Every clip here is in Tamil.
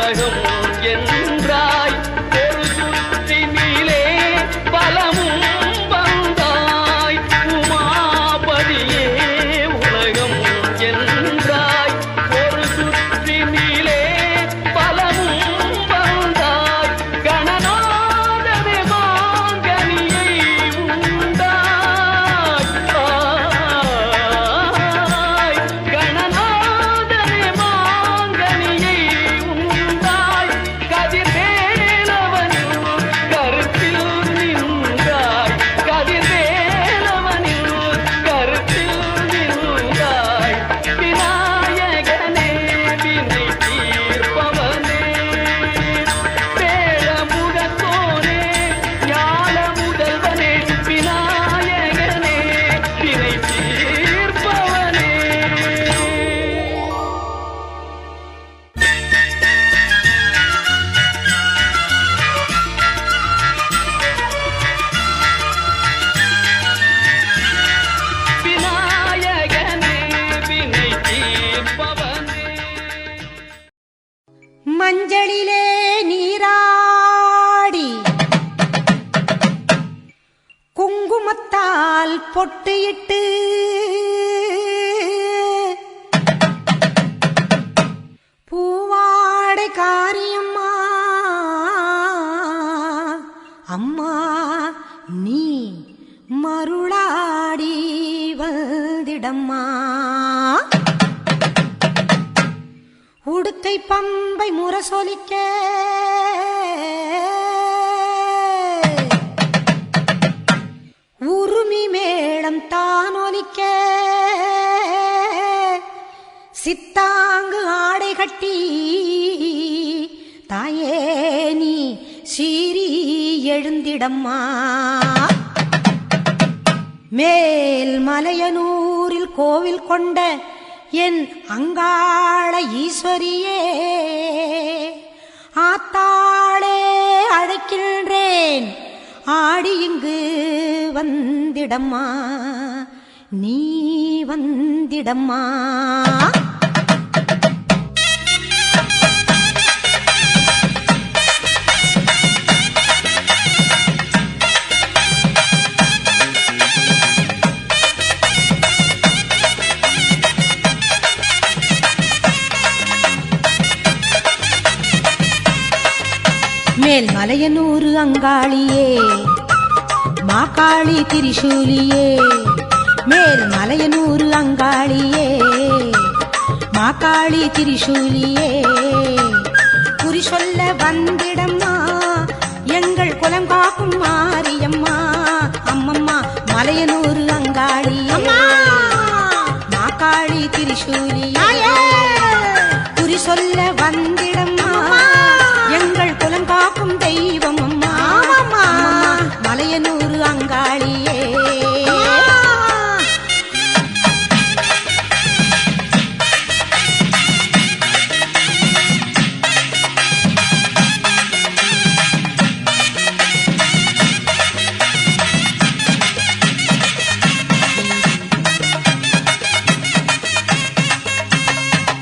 உலகம் என்றாய் ஒரு சுற்றினிலே பலமும் வந்தாய் உமாபதியே உலகம் என்றாய் ஒரு சுற்றினிலே பலமும் வந்தாய் கணநாதனே மாங்கனியை உண்டாய் கணநாதனே மாங்கனியை உண்டாய் கதிர்வேலவனின் கருத்தில் நின்றாய் கதிர்வேலவனின் கருத்தில் நின்றாய் விநாயகனே வினை தீர்ப்பவனே வேளமுகத்தோனே ஞான முதல்வனே விநாயகனே வினை தீர்ப்பவனே. விநாயகனே வினை தீர்ப்பவனே. மஞ்சளிலே நீராடி குங்குமத்தால் பொட்டியிட்டு பூவாடை காரியம்மா அம்மா நீ மருளாடி வந்திடம்மா உடுக்கை பம்பை முரசொலிக்க உருமி மேளம் தானொலிக்க சித்தாங்கு ஆடை கட்டி தாயே நீ சீறி எழுந்திடம்மா மேல் மலையனூரில் கோவில் கொண்ட என் அங்காள ஈஸ்வரியே ஆத்தாளே அழைக்கின்றேன் ஆடி இங்கு வந்திடம்மா நீ வந்திடம்மா. மேல் மலையனூரு அங்காளியே மாகாளி திரிசூலியே மேல் மலையனூரு அங்காளியே மாகாளி திரிசூலியே குறி சொல்ல வந்திடம்மா எங்கள் குலம் காக்கும் மாரியம்மா அம்மம்மா மலையனூரு அங்காளியே மாகாளி திரிசூலியே குறி சொல்ல வந்திடம்மா எங்கள் குலம் காக்கும் தெய்வம் அம்மா மலையனூரு அங்காளியே.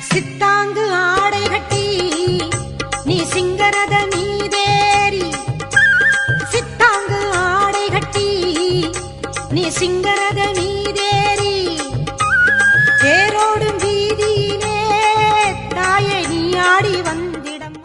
சித்தாங்கு ஆடை கட்டி நீ சிங்கரத மீதேறி சித்தாங்கு ஆடை கட்டி நீ சிங்கரத மீதேறி தேரோடும் வீதியிலே தாயை நீ ஆடி வந்திடம்மா.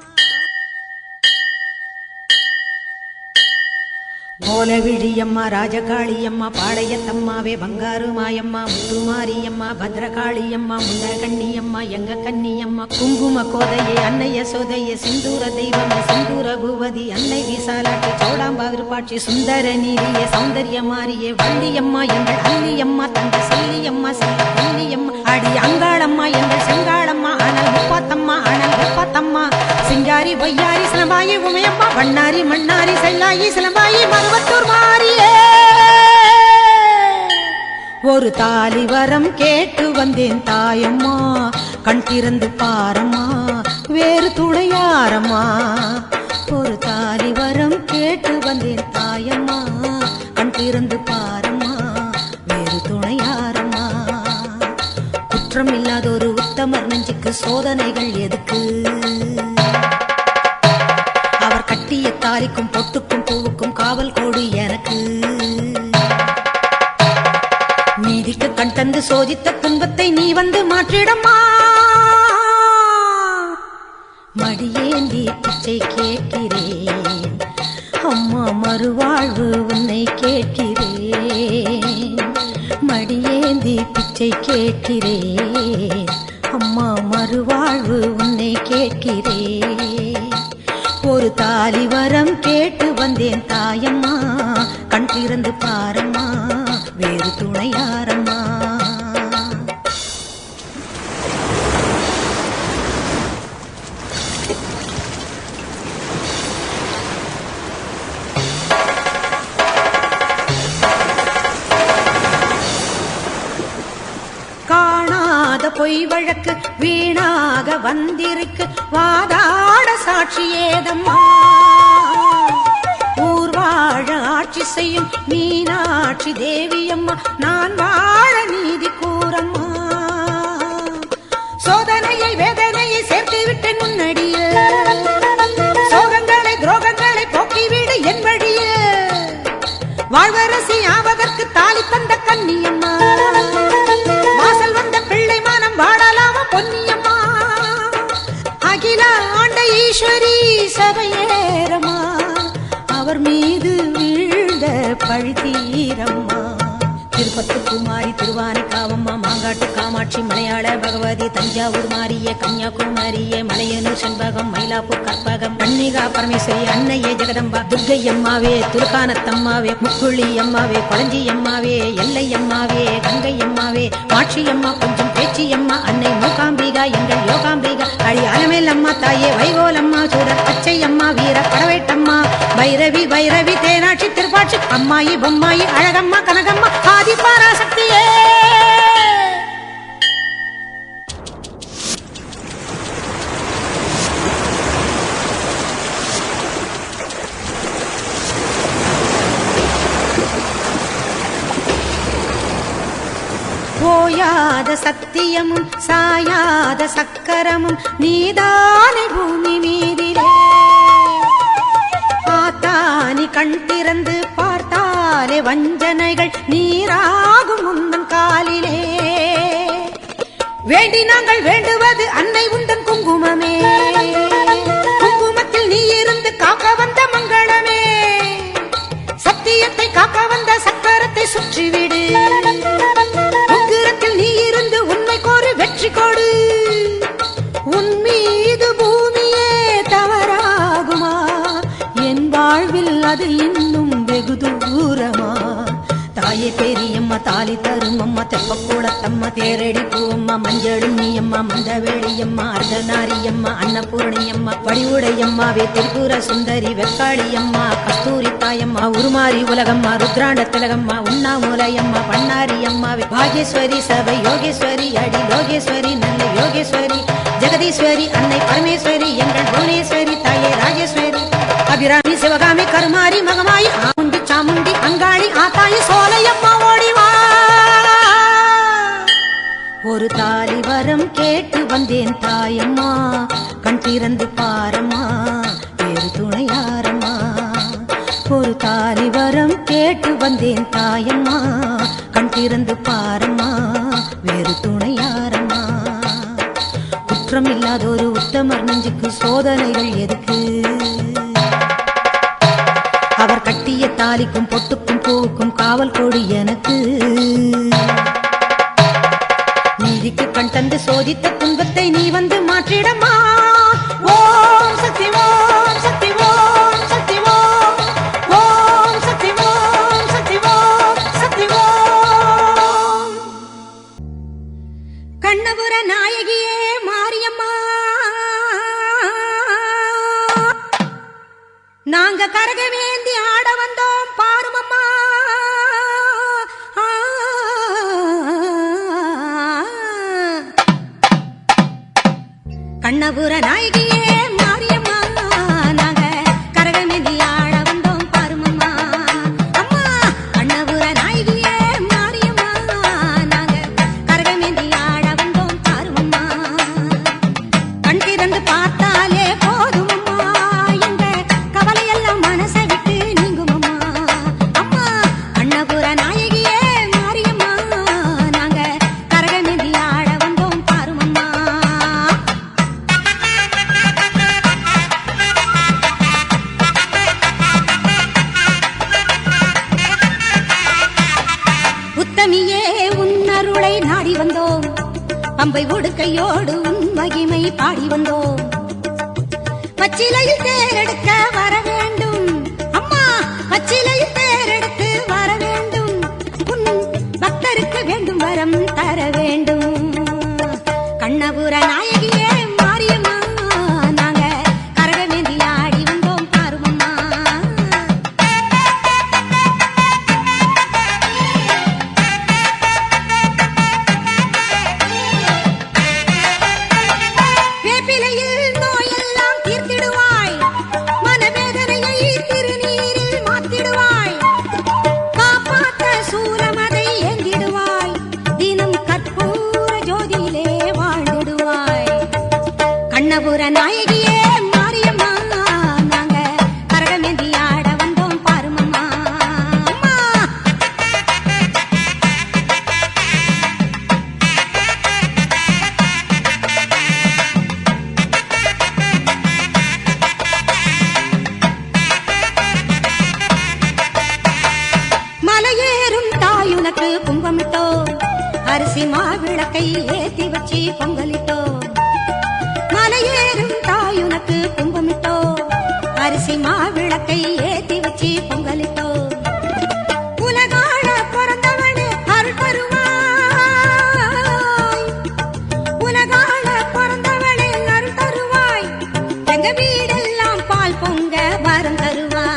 கோலவிழியம்மா ராஜகாளியம்மா பாளையத்தம்மாவே பங்காரு மாயம்மா முத்துமாரியம்மா பத்ரகாளியம்மா முண்டகண்ணியம்மா எங்க கன்னியம்மா குங்கும கோதையே அன்னைய சோதையே சிந்தூர தெய்வம் சிந்தூர பூவதி அன்னை விசாலாட்சி சோடாம்பா விருப்பாட்சி சுந்தர நீரியே சௌந்தர்ய மாரியே வள்ளியம்மா எங்கள் அள்ளியம்மா தந்த செல்லியம்மா செல்ல கல்லியம்மா அடி அங்காளம்மா எங்கள் செங்காளம்மா அனல் முப்பாத்தம்மா அனல் முப்பாத்தம்மா சிங்காரி பொய்யாரி சிலம்பாயி உமையம்மா வண்ணாரி மண்ணாரி செல்லாயி சிலம்பாயி மருவத்தூர் மாரியே. ஒரு தாலி வரம் கேட்டு வந்தேன் தாயம்மா கண் திறந்து பாரம்மா வேறு துணையாரம்மா. ஒரு தாலி வரம் கேட்டு வந்தேன் தாயம்மா கண் திறந்து பாரம்மா வேறு துணையாரம்மா. குற்றம் இல்லாத ஒரு உத்தமர் நெஞ்சுக்கு சோதனைகள் எதுக்கு? தாலிக்கும் பொட்டுக்கும் பூவுக்கும் காவல் கோடு எனக்கு. நீதிக்கு கண் தந்து சோதித்த துன்பத்தை நீ வந்து மாற்றிடம்மா. மடியேந்தி பிச்சை கேட்கிறேன் அம்மா, மறுவாழ்வு உன்னை கேட்கிறேன். மடியேந்தி பிச்சை கேட்கிறேன் அம்மா, மறுவாழ்வு உன்னை கேட்கிறேன். ஒரு தாலி வரம் கேட்டு வந்தேன் தாயம்மா, கண் திறந்து பாரம்மா, வேறு துணையாரம்மா. காணாத பொய் வழக்கு வீணாக வந்திருக்கு, வாதாட சாட்சி ஏதம்மா. ஊர் வாழ ஆட்சி செய்யும் மீனாட்சி தேவியம்மா, நான் வாழ நீதி கூறம்மா. சோதனையை வேதனையை சேர்த்து விட்டு முன்னடிய, சோகங்களை துரோகங்களை போக்கிவிடு என் வழிய. வாழ்வரசி ஆவதற்கு தாலி தந்த கன்னியம்மா, வாசல் வந்த பிள்ளை மனம் வாழலாம பொன்னியம்மா. அகில ஆண்ட ஈஸ்வரி சபையேரம்மா, அவர் மீது வீழ்ந்த பழி தீரம்மா. திருப்பத்து குமாரி திருவானைக்காவம்மா, மாங்காட்டு காமாட்சி மலையாள பகவதி, தஞ்சாவூர் மாரிய கன்னியாகுமரியே, மலையனூர் செண்பகம், மயிலாப்பூர் கற்பகம், கன்னிகா பரமேஸ்வரி அன்னையே ஜெகதம்பா, துர்க்கை அம்மாவே, துர்கானத்தம்மாவே, முக்குழி அம்மாவே, கொளஞ்சி அம்மாவே, எல்லை அம்மாவே, கங்கை அம்மாவே, மாட்சி அம்மா, கொஞ்சம் பேச்சி அம்மா, அன்னை மூகாம்பிகா எங்கள் யோகாம்பிகா, அழி அலமேல் அம்மா தாயே, வைகோலம்மா, சூரர் பச்சை அம்மா, வீர படவேட்டம்மா, பைரவி பைரவி தேனாட்சி திருப்பாட்சி, அம்மாயி பொம்மாயி அழகம்மா கனகம்மா, ஆதி பராசக்தியே. ஓயாத சத்தியமும் சாயாத சக்கரமும் நீதானே பூமி மீதிலே. ஆத்தானி கண் திறந்து பார்த்தாலே வஞ்சனைகள் நீராகும் உந்தன் காலிலே. வேண்டி நாங்கள் வேண்டுவது அன்னை உந்தன் குங்குமமே, குங்குமத்தில் நீ இருந்து காக்க வந்த மங்களமே. சத்தியத்தை காக்க வந்த சக்கரத்தை சுற்றிவிடு, உக்கிரத்தில் நீ இருந்து உண்மை கோரி வெற்றி கொடு. உன் மீது பூமியே தவறாகுமா, என் வாழ்வில் அது இன்னும் வெகு தூரமா. தாயே பெரியம்மா தாலி தரும் அம்மா, தெப்பக்கூடத்தம்மா, தேரடி பூவம்மா, மஞ்சளும் நீயம்மா, மந்தவேளியம்மா, அர்த்தநாரியம்மா, அன்னபூரணியம்மா, வடிவுடையம்மாவே, திருப்புர சுந்தரி, வெக்காளியம்மா, கஸ்தூரி தாயம்மா, உருமாரி உலகம்மா, ருத்ராண்ட திலகம்மா, உண்ணாமூலையம்மா, பண்ணாரியம்மாவே, பாகேஸ்வரி சபை யோகேஸ்வரி, அடி லோகேஸ்வரி, நல்ல யோகேஸ்வரி, ஜெகதீஸ்வரி, அன்னை பரமேஸ்வரி, எங்கள் புவனேஸ்வரி தாயே ராஜேஸ்வரி, அபிராமி சிவகாமி கருமாரி மகமாயி, ஆமுண்டி சாமுண்டி அங்காளி ஆத்தாயி சோலையம்மா ஓடிவா. ஒரு தாலி வரம் கேட்டு வந்தேன் தாயம்மா, கண் திறந்து பாரம்மா, வேறு துணையாரம்மா. ஒரு தாலி வரம் கேட்டு வந்தேன் தாயம்மா, கண் திறந்து பாரம்மா, வேறு துணையாரம்மா. குற்றம் இல்லாத ஒரு உத்தமர் நெஞ்சுக்கு சோதனைகள் எதுக்கு? அவர் கட்டிய தாலிக்கும் பொட்டுக்கும் பூவுக்கும் காவல் கோடு எனக்கு. நீதிக்கு கண் தந்து சோதித்த துன்பத்தை நீ வந்து மாற்றிடமா. ஓம் சக்தி ஓம் சக்தி ஓம் சக்தி ஓம் ஓம் சக்தி ஓம் சக்தி ஓம் சக்தி ஓம். கண்ணபுர நாயகியே மாரியம்மா, நாங்க கரகவேந்தி ஆட வந்தோம் பாருமம்மா. கண்ணபுர நாயகியே மாரியம்மா, நாங்க கரகவேந்தி ஆட வந்தோம் பாருமம்மா. அம்மா கண்ணபுர நாயகியே மாரியம்மா, நாங்க கரகவேந்தி ஆட வந்தோம் பாருமம்மா. கண் திறந்து பார்த்தாலே போதுமம்மா, எங்க கவலையெல்லாம் பம்பை உடுக்கையோடு உன் மகிமை பாடி வந்தோம். பச்சிலையில் தேரெடுக்க வர வேண்டும் அம்மா, பச்சிலையில் தேரெடுத்து வர வேண்டும். உன் பக்தருக்கு வேண்டும் வரம் தர வேண்டும். கண்ணபுர நாயகியே மாரியம்மா, நாங்க கரகமேந்தி ஆடி வந்தோம் பாருமம்மா. வேப்பிலையில் நோயெல்லாம் தீர்த்திடுவாய், மனவேதனையை திருநீரில் மாத்திடுவாய். காப்பாற்ற சூலமதை ஏந்திடுவாய், தினம் கற்பூர ஜோதியிலே வாழ்ந்திடுவாய். கண்ணபுர நாயகியே மாரியம்மா, நாங்க கரகமேந்தி ஆட வந்தோம் பாருமம்மா. அம்மா. மலையேறும் தாயுனக்கு கும்பமிட்டோ, அரிசி மாவிளக்கை ஏத்தி வச்சு பொங்கலிட்டோ. மலையேறும் தாயுனக்கு கும்பமிட்டோ, அரிசி மாவிளக்கை ஏத்தி வச்சு பொங்கலிட்டோ. உலகாள பிறந்தவனே அருள் தருவாய், உலகாள பிறந்தவனே அருள் தருவாய். எங்க வீடெல்லாம் பால் பொங்க வரம் தருவாய்.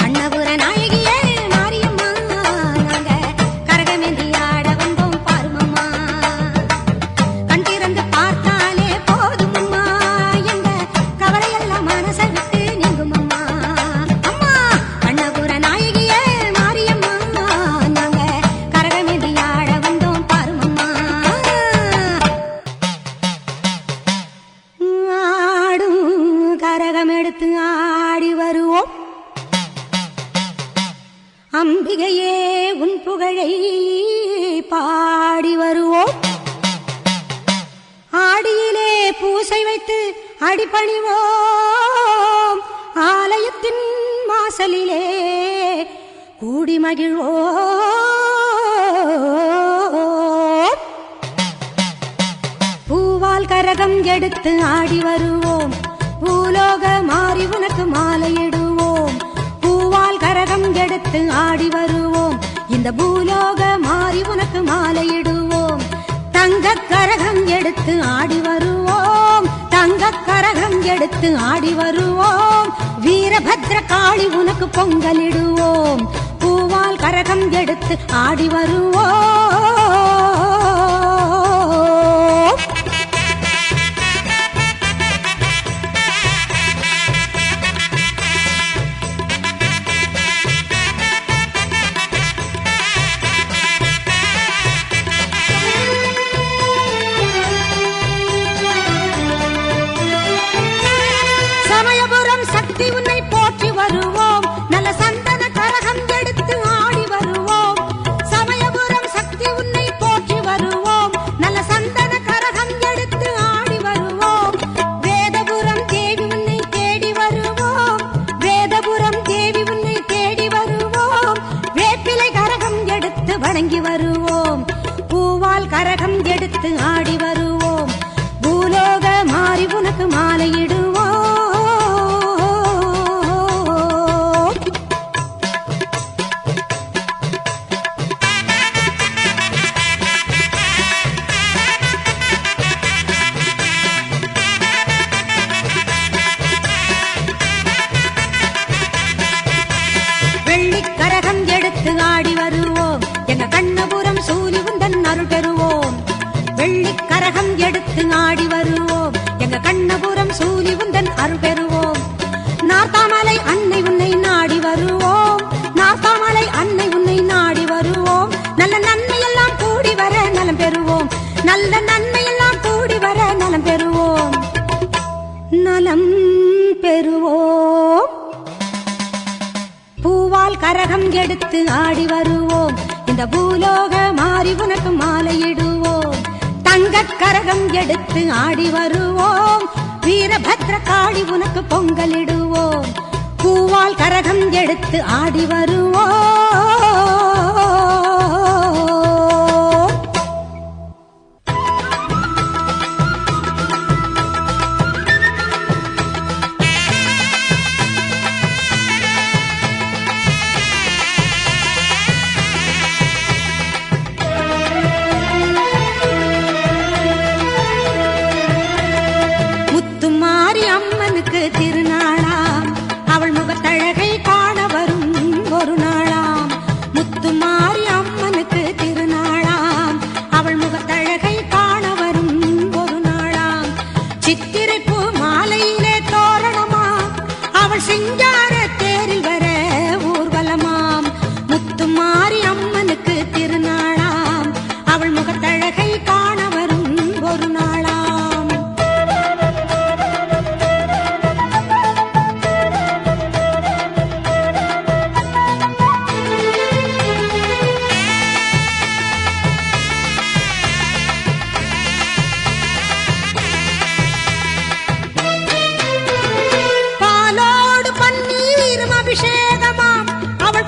கண்ணபுர நாயகியே மாரியம்மா, நாங்க கரகமேந்தி ஆட வந்தோம் பாருமம்மா. கண் திறந்து பார்த்தாலே போதுமம்மா, எங்க கவலையெல்லாம் மனசை விட்டு நீங்குமம்மா. அம்மா. கண்ணபுர நாயகியே மாரியம்மா, நாங்க கரகமேந்தி ஆட வந்தோம் பாருமம்மா. ஆடும் கரகம் எடுத்து ஆடி வருவோம், அம்பிகையே உன் புகழை பாடி வருவோம். ஆடியிலே பூசை வைத்து அடிபணிவோம், ஆலயத்தின் வாசலிலே கூடி மகிழ்வோம். பூவால் கரகம் எடுத்து ஆடி வருவோம், பூலோக மாறி உனக்கு மாலையிடுவோம். பூவால் கரகம் எடுத்து ஆடி வருவோம், இந்த பூலோக மாறி உனக்கு மாலையிடுவோம். தங்க கரகம் எடுத்து ஆடி வருவோம், தங்க கரகம் எடுத்து ஆடி வருவோம். வீரபத்ர காளி உனக்கு பொங்கலிடுவோம், பூவால் கரகம் எடுத்து ஆடி வருவோம். சமயபுரம் சக்தி உன்னை போற்றி வருவோம், நல்ல சந்தன கரகம் எடுத்து ஆடி வருவோம். சமயபுரம் சக்தி உன்னை போற்றி வருவோம், நல்ல சந்தன கரகம் எடுத்து ஆடி வருவோம். வேதபுரம் தேவி உன்னை தேடி வருவோம், வேதபுரம் தேவி உன்னை தேடி வருவோம். வேப்பிலை கரகம் எடுத்து வணங்கி வருவோம், பூவால் கரகம் எடுத்து ஆடி வருவோம். பூலோக மாறி உனக்கு மாலையிடுவோம். வெள்ளிக்கரகம் எடுத்து ஆடி வருவோம், எங்க கண்ணபுரம் சூலி உந்தன் அருள் பெறுவோம். வெள்ளிக்கரகம் எடுத்து ஆடி வருவோம், எங்க கண்ணபுரம் சூலி உந்தன் அருள் பெறுவோம். நாத்தாமலை அன்னை உன்னை நாடி வருவோம், நாத்தாமலை அன்னை உன்னை நாடி வருவோம். நல்ல நன்மையெல்லாம் கூடி வர நலம் பெறுவோம், நல்ல நன்மையெல்லாம் கூடி வர நலம் பெறுவோம், நலம் பெறுவோம். பூவால் கரகம் எடுத்து ஆடி வருவோம், இந்த பூலோக மாறி உனக்கு மாலையிடுவோம். தங்க கரகம் எடுத்து ஆடி வருவோம், வீரபத்ர காளி உனக்கு பொங்கலிடுவோம். பூவால் கரகம் எடுத்து ஆடி வருவோம்.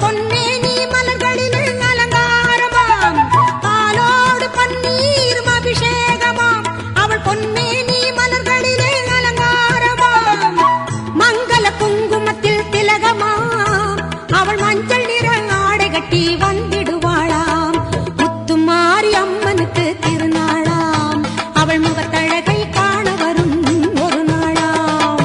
பொன்னேனி மலர்களிலே அலங்காரமாம், பாலோடு பன்னீரும் அபிஷேகமாம். அவள் பொன்னேனி மலர்களிலே அலங்காரமாம், மங்கள குங்குமத்தில் திலகமாம். அவள் மஞ்சள் நிற ஆடை கட்டி வந்திடுவாளாம், முத்துமாரி அம்மனுக்கு திருநாளாம். அவள் முகத்தழகை காண வரும் ஒரு நாளாம்.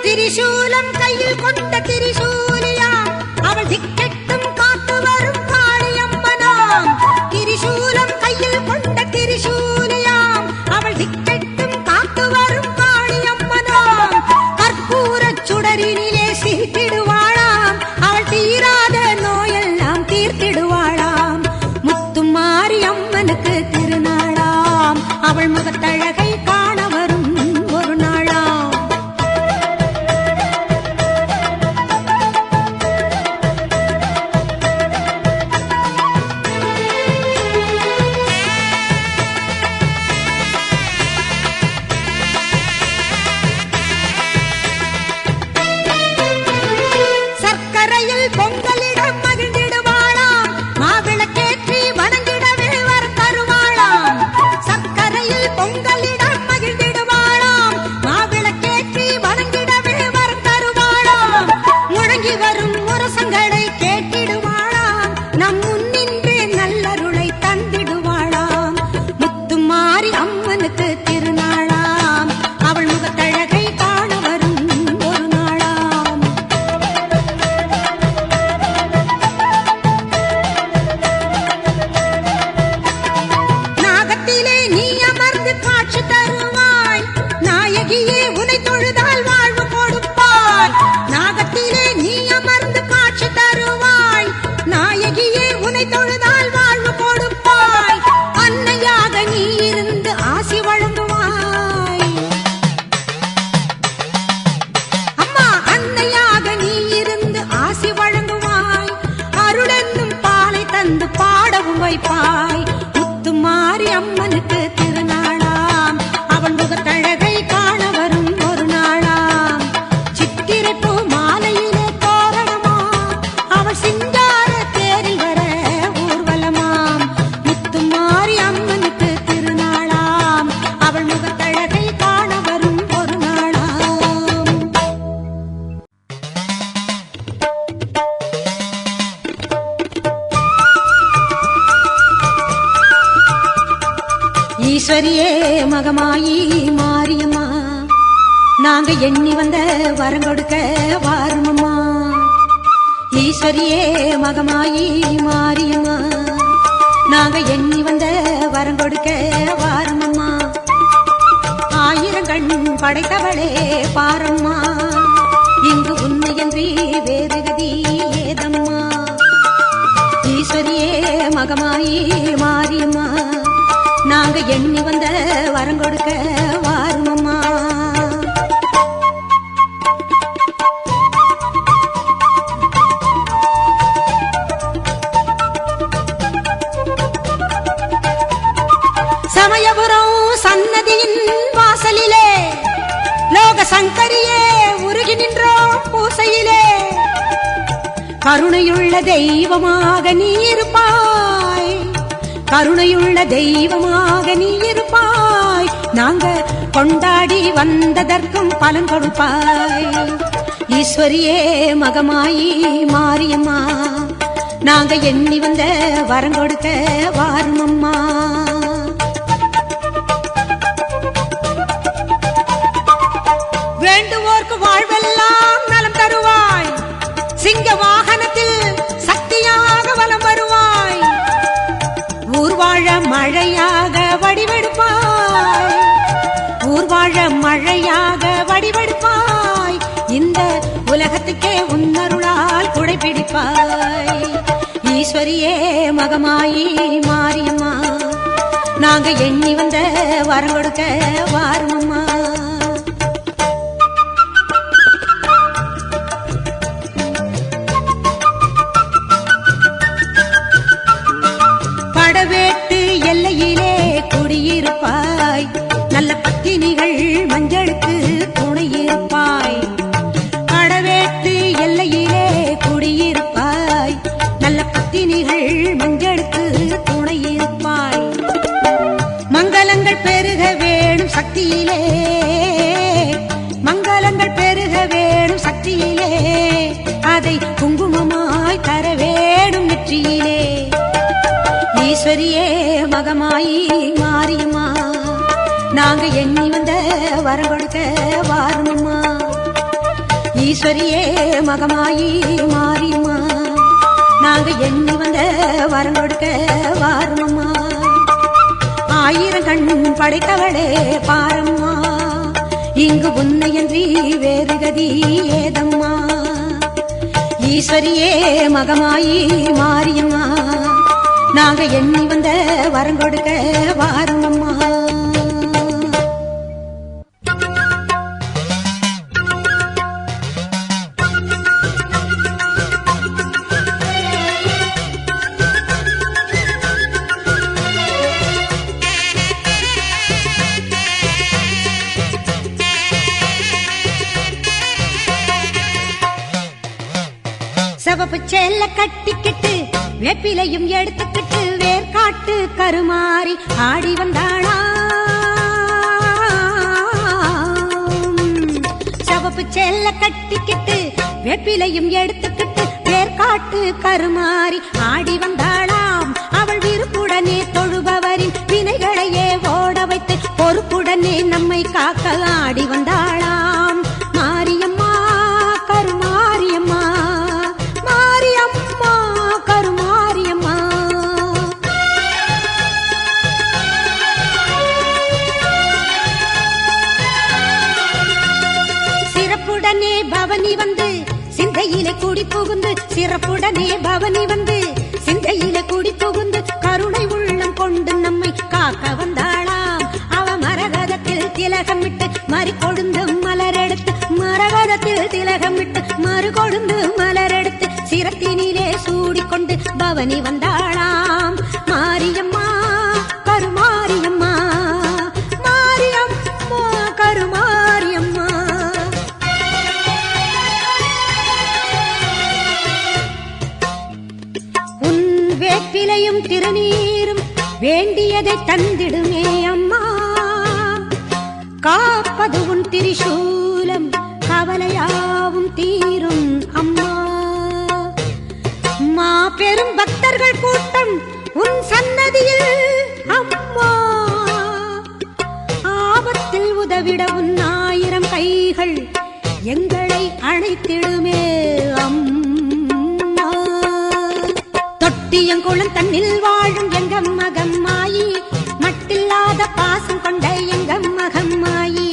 திரிசூலம் கையில் கொண்ட திரிசூலியாம், அவள் திக்கெட்டும் காத்து வரும் காளியம்மனாம். திரிசூலம் கையில் கொண்ட திரிசூலியாம், அவள் திக்கெட்டும் காத்து வரும் காளியம்மனாம். கற்பூரச் சுடரினிலே சிரித்திடுவாளாம், அவள் தீராத நோயெல்லாம் தீர்த்திடுவாளாம். முத்துமாரி அம்மனுக்கு திருநாளாம், அவள் முகத்தழகை காண வரும் ஒரு நாளாம். சர்க்கரையில் பொங்கலிட மகிழ்ந்திடுவாளாம், மாவிளக்கேற்றி வணங்கிடவே வரம் தருவாளாம். சர்க்கரையில் பொங்கலிட மகிழ்ந்திடுவாளாம், மாவிளக்கேற்றி வணங்கிடவே வரம் தருவாளாம். முழங்கி வரும் முரசங்களை கேட்டிடுவாளாம், நம் முன்னின்றே நல்லருளை தந்திடுவாளாம். முத்துமாரி அம்மனுக்கு திருநாளாம், அவள் முகத்தழகை காண வரும் ஒரு நாளாம். நாகத்திலே நீ அமர்ந்து காட்சி தருவாய், நாயகியே உனை தொழுதால் வாழ்வு கொடுப்பாய். நாகத்திலே நீ அமர்ந்து காட்சி தருவாய், நாயகியே உனை தொழுதால் வாழ்வு கொடுப்பாய். அன்னையாக நீ இருந்து ஆசி வழங்குவாய். அம்மா அன்னையாக நீ இருந்து ஆசி வழங்குவாய், அருளென்னும் பாலை தந்து பாடவும் வைப்பாய். முத்துமாரி அம்மனுக்கு திருநாளாம், அவள் முகத்தழகை காண வரும் ஒரு நாளாம். சித்திரை பூ மாலையிலே தோரணமா, அவள் சிங்கார தேரில் வர ஊர்வலமாம். முத்துமாரி அம்மனுக்கு திருநாளாம், அவள் முகத்தழகை காண வரும் ஒரு நாளாம். ஈஸ்வரியே மகமாயி மாரியம்மா, நாங்க எண்ணி வந்த வரம் கொடுக்க வாருமம்மா. ஈஸ்வரியே மகமாயி மாரியம்மா, நாங்க எண்ணி வந்த வரம் கொடுக்க வாருமம்மா. ஆயிரம் கண் படைத்தவளே பாரம்மா, இங்கு உன்னையன்றி வேறு கதி ஏதம்மா. ஈஸ்வரியே மகமாயி மாரியம்மா, நாங்க எண்ணி வந்த வரம் கொடுக்க வாருமம்மா. சமயபுரம் சன்னதியின் வாசலிலே லோக சங்கரியே உருகி நின்றோம் பூசையிலே. கருணையுள்ள தெய்வமாக நீ இருப்பாய், கருணையுள்ள தெய்வமாக நீ இருப்பாய். நாங்க கொண்டாடி வந்ததற்கும் பலன் கொடுப்பாய். ஈஸ்வரியே மகமாயி மாரியம்மா, நாங்க எண்ணி வந்த வரம் கொடுக்க வாருமம்மா. வேண்டுவோர்க்கு வாழ்வெல்லாம் நலம் தருவாய், சிங்க வாகனத்தில் சக்தியாக வலம் வருவாய். ஊர்வாழ மழையாக வடிவெடுப்பாய், ஊர்வாழ மழையாக வடிவெடுப்பாய். இந்த உலகத்துக்கே உன்னருளால் குடைபிடிப்பாய். ஈஸ்வரியே மகமாயி மாரியம்மா, நாங்க எண்ணி வந்த வரம் கொடுக்க வாருமம்மா. ஈஸ்வரியே மகமாயி மாரியம்மா நாங்க எண்ணி வந்த வரம் கொடுக்க வாருமம்மா. ஈஸ்வரியே மகமாயி மாரியம்மா நாங்க எண்ணி வந்த வரம் கொடுக்க வாருமம்மா. 1000 கண் படைத்தவளே பாரம்மா இங்கு உன்னையன்றி வேறு கதி ஏதம்மா. ஈஸ்வரியே மகமாயி மாரியம்மா நாங்க எண்ணி வந்த வரம் கொடுக்க வாருமம்மா. சிவப்பு செல்ல கட்டிக்கிட்டு வேப்பிலையும் எடுத்துக்கிட்டு வேர்காட்டு கருமாறி ஆடி வந்தாளா. சிவப்பு செல்ல கட்டிக்கிட்டு வேப்பிலையும் எடுத்துக்கிட்டு வேர்காட்டு கருமாறி ஆடி வந்தாளாம். அவள் விருப்புடனே தொழுபவரின் வினைகளையே ஓட வைத்து பொறுப்புடனே நம்மை காக்க ஆடி வந்தாளாம். மாரியம்மா கருமாரியம்மா மாரியம்மா கருமாரியம்மா. சிறப்புடனே பவனி வந்து சிந்தையிலே கூடி புகுந்து சிறப்புடனே பவனி வந்து சிந்தையிலே கூடி புகுந்து கருணை உள்ளம் கொண்டு நம்மை காக்க வந்தாளாம். அவ மரகதத்தில் திலகமிட்டு மறு கொழுந்து மலரெடுத்து மரகதத்தில் திலகமிட்டு மறு கொழுந்து மலரெடுத்து சிரத்தினிலே சூடிக்கொண்டு பவனி வந்தாளாம். மாரியம்மா கருமாரியம்மா மாரியம்மா கருமாரியம்மா. உன் வேப்பிலையும் திருநீரும் வேண்டியதை தந்திடுமே அம்மா. காப்பது உன் திரிசூலம் கவலையாவும் தீரும் அம்மா. மா பெரும் பக்தர்கள் கூட்டம் உன் சன்னதியில் அம்மா. ஆபத்தில் உதவிட உன் 1000 கைகள் எங்களை அழைத்திடுமே அம்மா. தொட்டியங்குளம் தன்னில் வாழும் எங்க மகம்மாயி மட்டில்லாத பாசம் கொண்ட எங்க மகம்மாயி.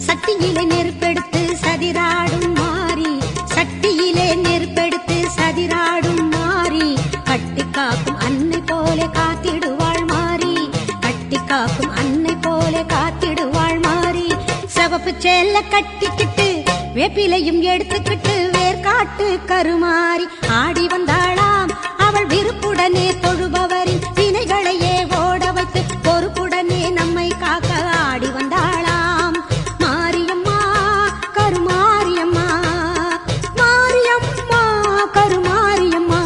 சட்டியிலே நெருப்பெடுத்து சதிராடும் மாறி சட்டியிலே நெருப்பெடுத்து சதிராடும் மாறி கட்டி காக்கும் அன்னை போலே காத்திடுவாள் மாறி கட்டி காக்கும் அன்னை போலே காத்திடுவாள் மாறி. சிவப்பு சேல கட்டிக்கிட்டு வேப்பிலையும் எடுத்துக்கிட்டு வேர்காட்டு கருமாறி ஆடி வந்தாளாம். அவள் விருப்புடனே தொழுபவரின் வினைகளையே ஓட வைத்து பொறுப்புடனே நம்மை காக்க ஆடி வந்தாளாம். மாரியம்மா கருமாரியம்மா மாரியம்மா கருமாரியம்மா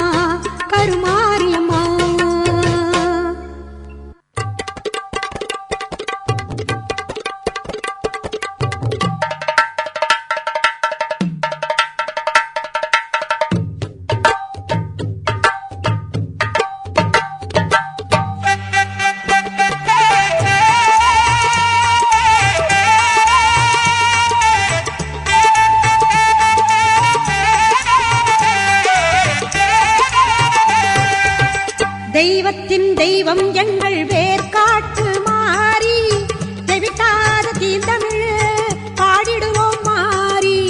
கருமாரியம்மா. தெய்வத்தின் தெய்வம் எங்கள் வேர்காட்டு மாறி தெவிட்டாத தீந்தமிழ் பாடிடுவோம் மாறி.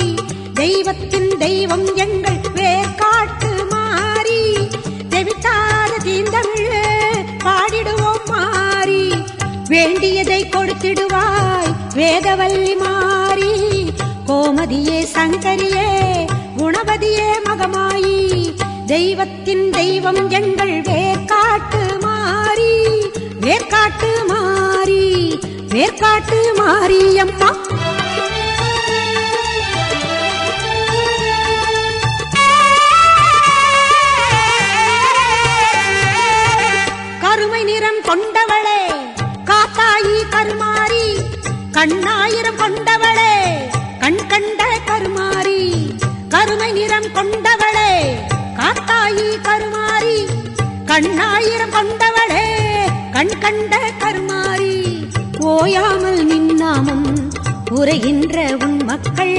தெய்வத்தின் தெய்வம் எங்கள் வேர்காட்டு மாறி தெவிட்டாத தீந்தமிழ் பாடிடுவோம் மாறி. வேண்டியதை கொடுத்திடுவாய் வேதவல்லி மாறி. கோமதியே சங்கரியே குணவதியே மகமாயி. தெய்வத்தின் தெய்வம் எங்கள் வேர்காட்டு மாறி வேர்காட்டு மாறி வேர்காட்டு மாரியம்மா. கருமை நிறம் கொண்டவளே காத்தாயி கருமாரி கண்ணாயிரம் கொண்டவளே கண் கண்ட கருமாரி. கருமை நிறம் கொண்டவளே காத்தாயி கருமாரி கண்ணாயிரம் கொண்டவளே கண் கண்ட கருமாறி ஓயாமல் நின்னாமம் உரைகின்ற உன் மக்கள்,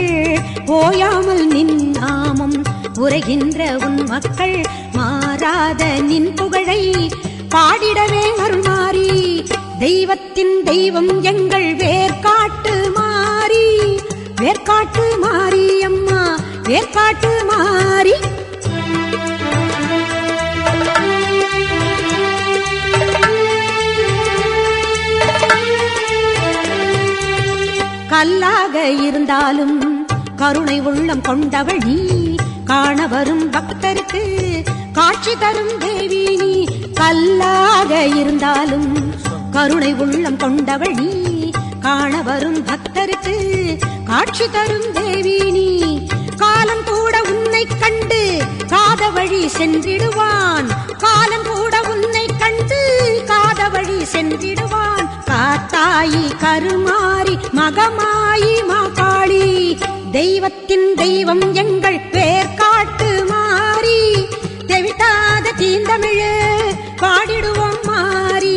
ஓயாமல் நின்னாமம் உரைகின்ற உன் மக்கள், மாறாத நின் புகழை பாடிடவே அருள்மாறி, தெய்வத்தின் தெய்வம் எங்கள் வேர்காட்டு மாறி, வேர்காட்டு மாறி அம்மா, வேர்காட்டு மாறி. கல்லாக இருந்தாலும் கருணை உள்ளம் கொண்டவள் நீ, காண வரும் பக்தருக்கு காட்சி தரும் தேவி நீ. கல்லாக இருந்தாலும் கருணை உள்ளம் கொண்டவள் நீ, காண வரும் பக்தருக்கு காட்சி தரும் தேவி நீ. காலம் கூட உன்னை கண்டு காத வழி சென்றிடுவான், காலம் கூட உன்னை கண்டு காத வழி சென்றிடுவான். காத்தாயி கருமாறி மகமாயி மாகாளி, தெய்வத்தின் தெய்வம் எங்கள் வேர்காட்டு மாறி, தெவிட்டாத தீந்தமிழு பாடிடுவோம் மாறி,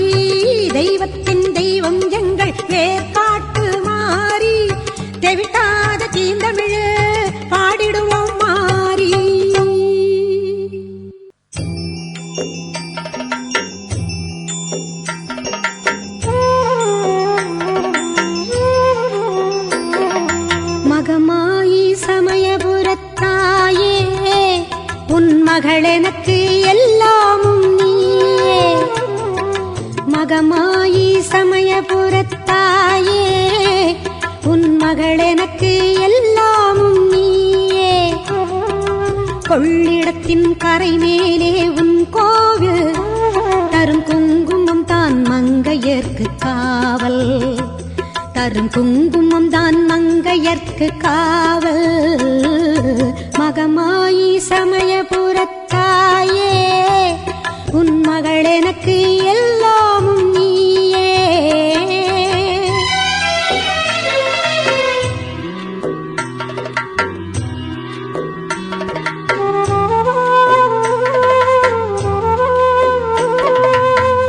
தெய்வத்தின் தெய்வம் எங்கள் வேர்காட்டு மாறி, தெவிட்டாத தீந்தமிழு பாடிடுவோம் மாறி. மகமாயி சமயபுரத்தாயே, உன் மகள் எனக்கு எல்லாமும் நீயே. மகமாயி சமயபுரத்தாயே, உன் மகள் எனக்கு எல்லாமும் நீயே. கொள்ளிடத்தின் கரை மேலே உன் கோவில், தரும் குங்குமம் தான் மங்கையர்க்கு காவல், தரும் குங்குமம் தான் மங்கையர்க்கு காவல். மகமாயி சமயபுரத்தாயே, உன் மகள் எனக்கு எல்லாமும் நீயே.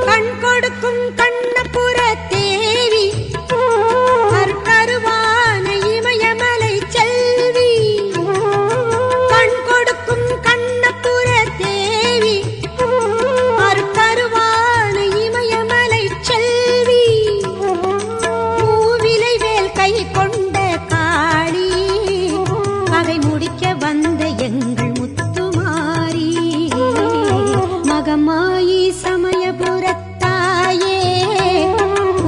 கண் கொடுக்கும் கண்ணபுர தேவி, கருவான இமயமலை செல்வி. கண் கொடுக்கும் கண்ணபுர தேவி, கருவான இமயமலை செல்வி. மூவிலை வேல் கை கொண்ட காளி, பகை முடிக்க வந்த எங்கள் முத்துமாரி. மகமாயி சமயபுரத்தாயே,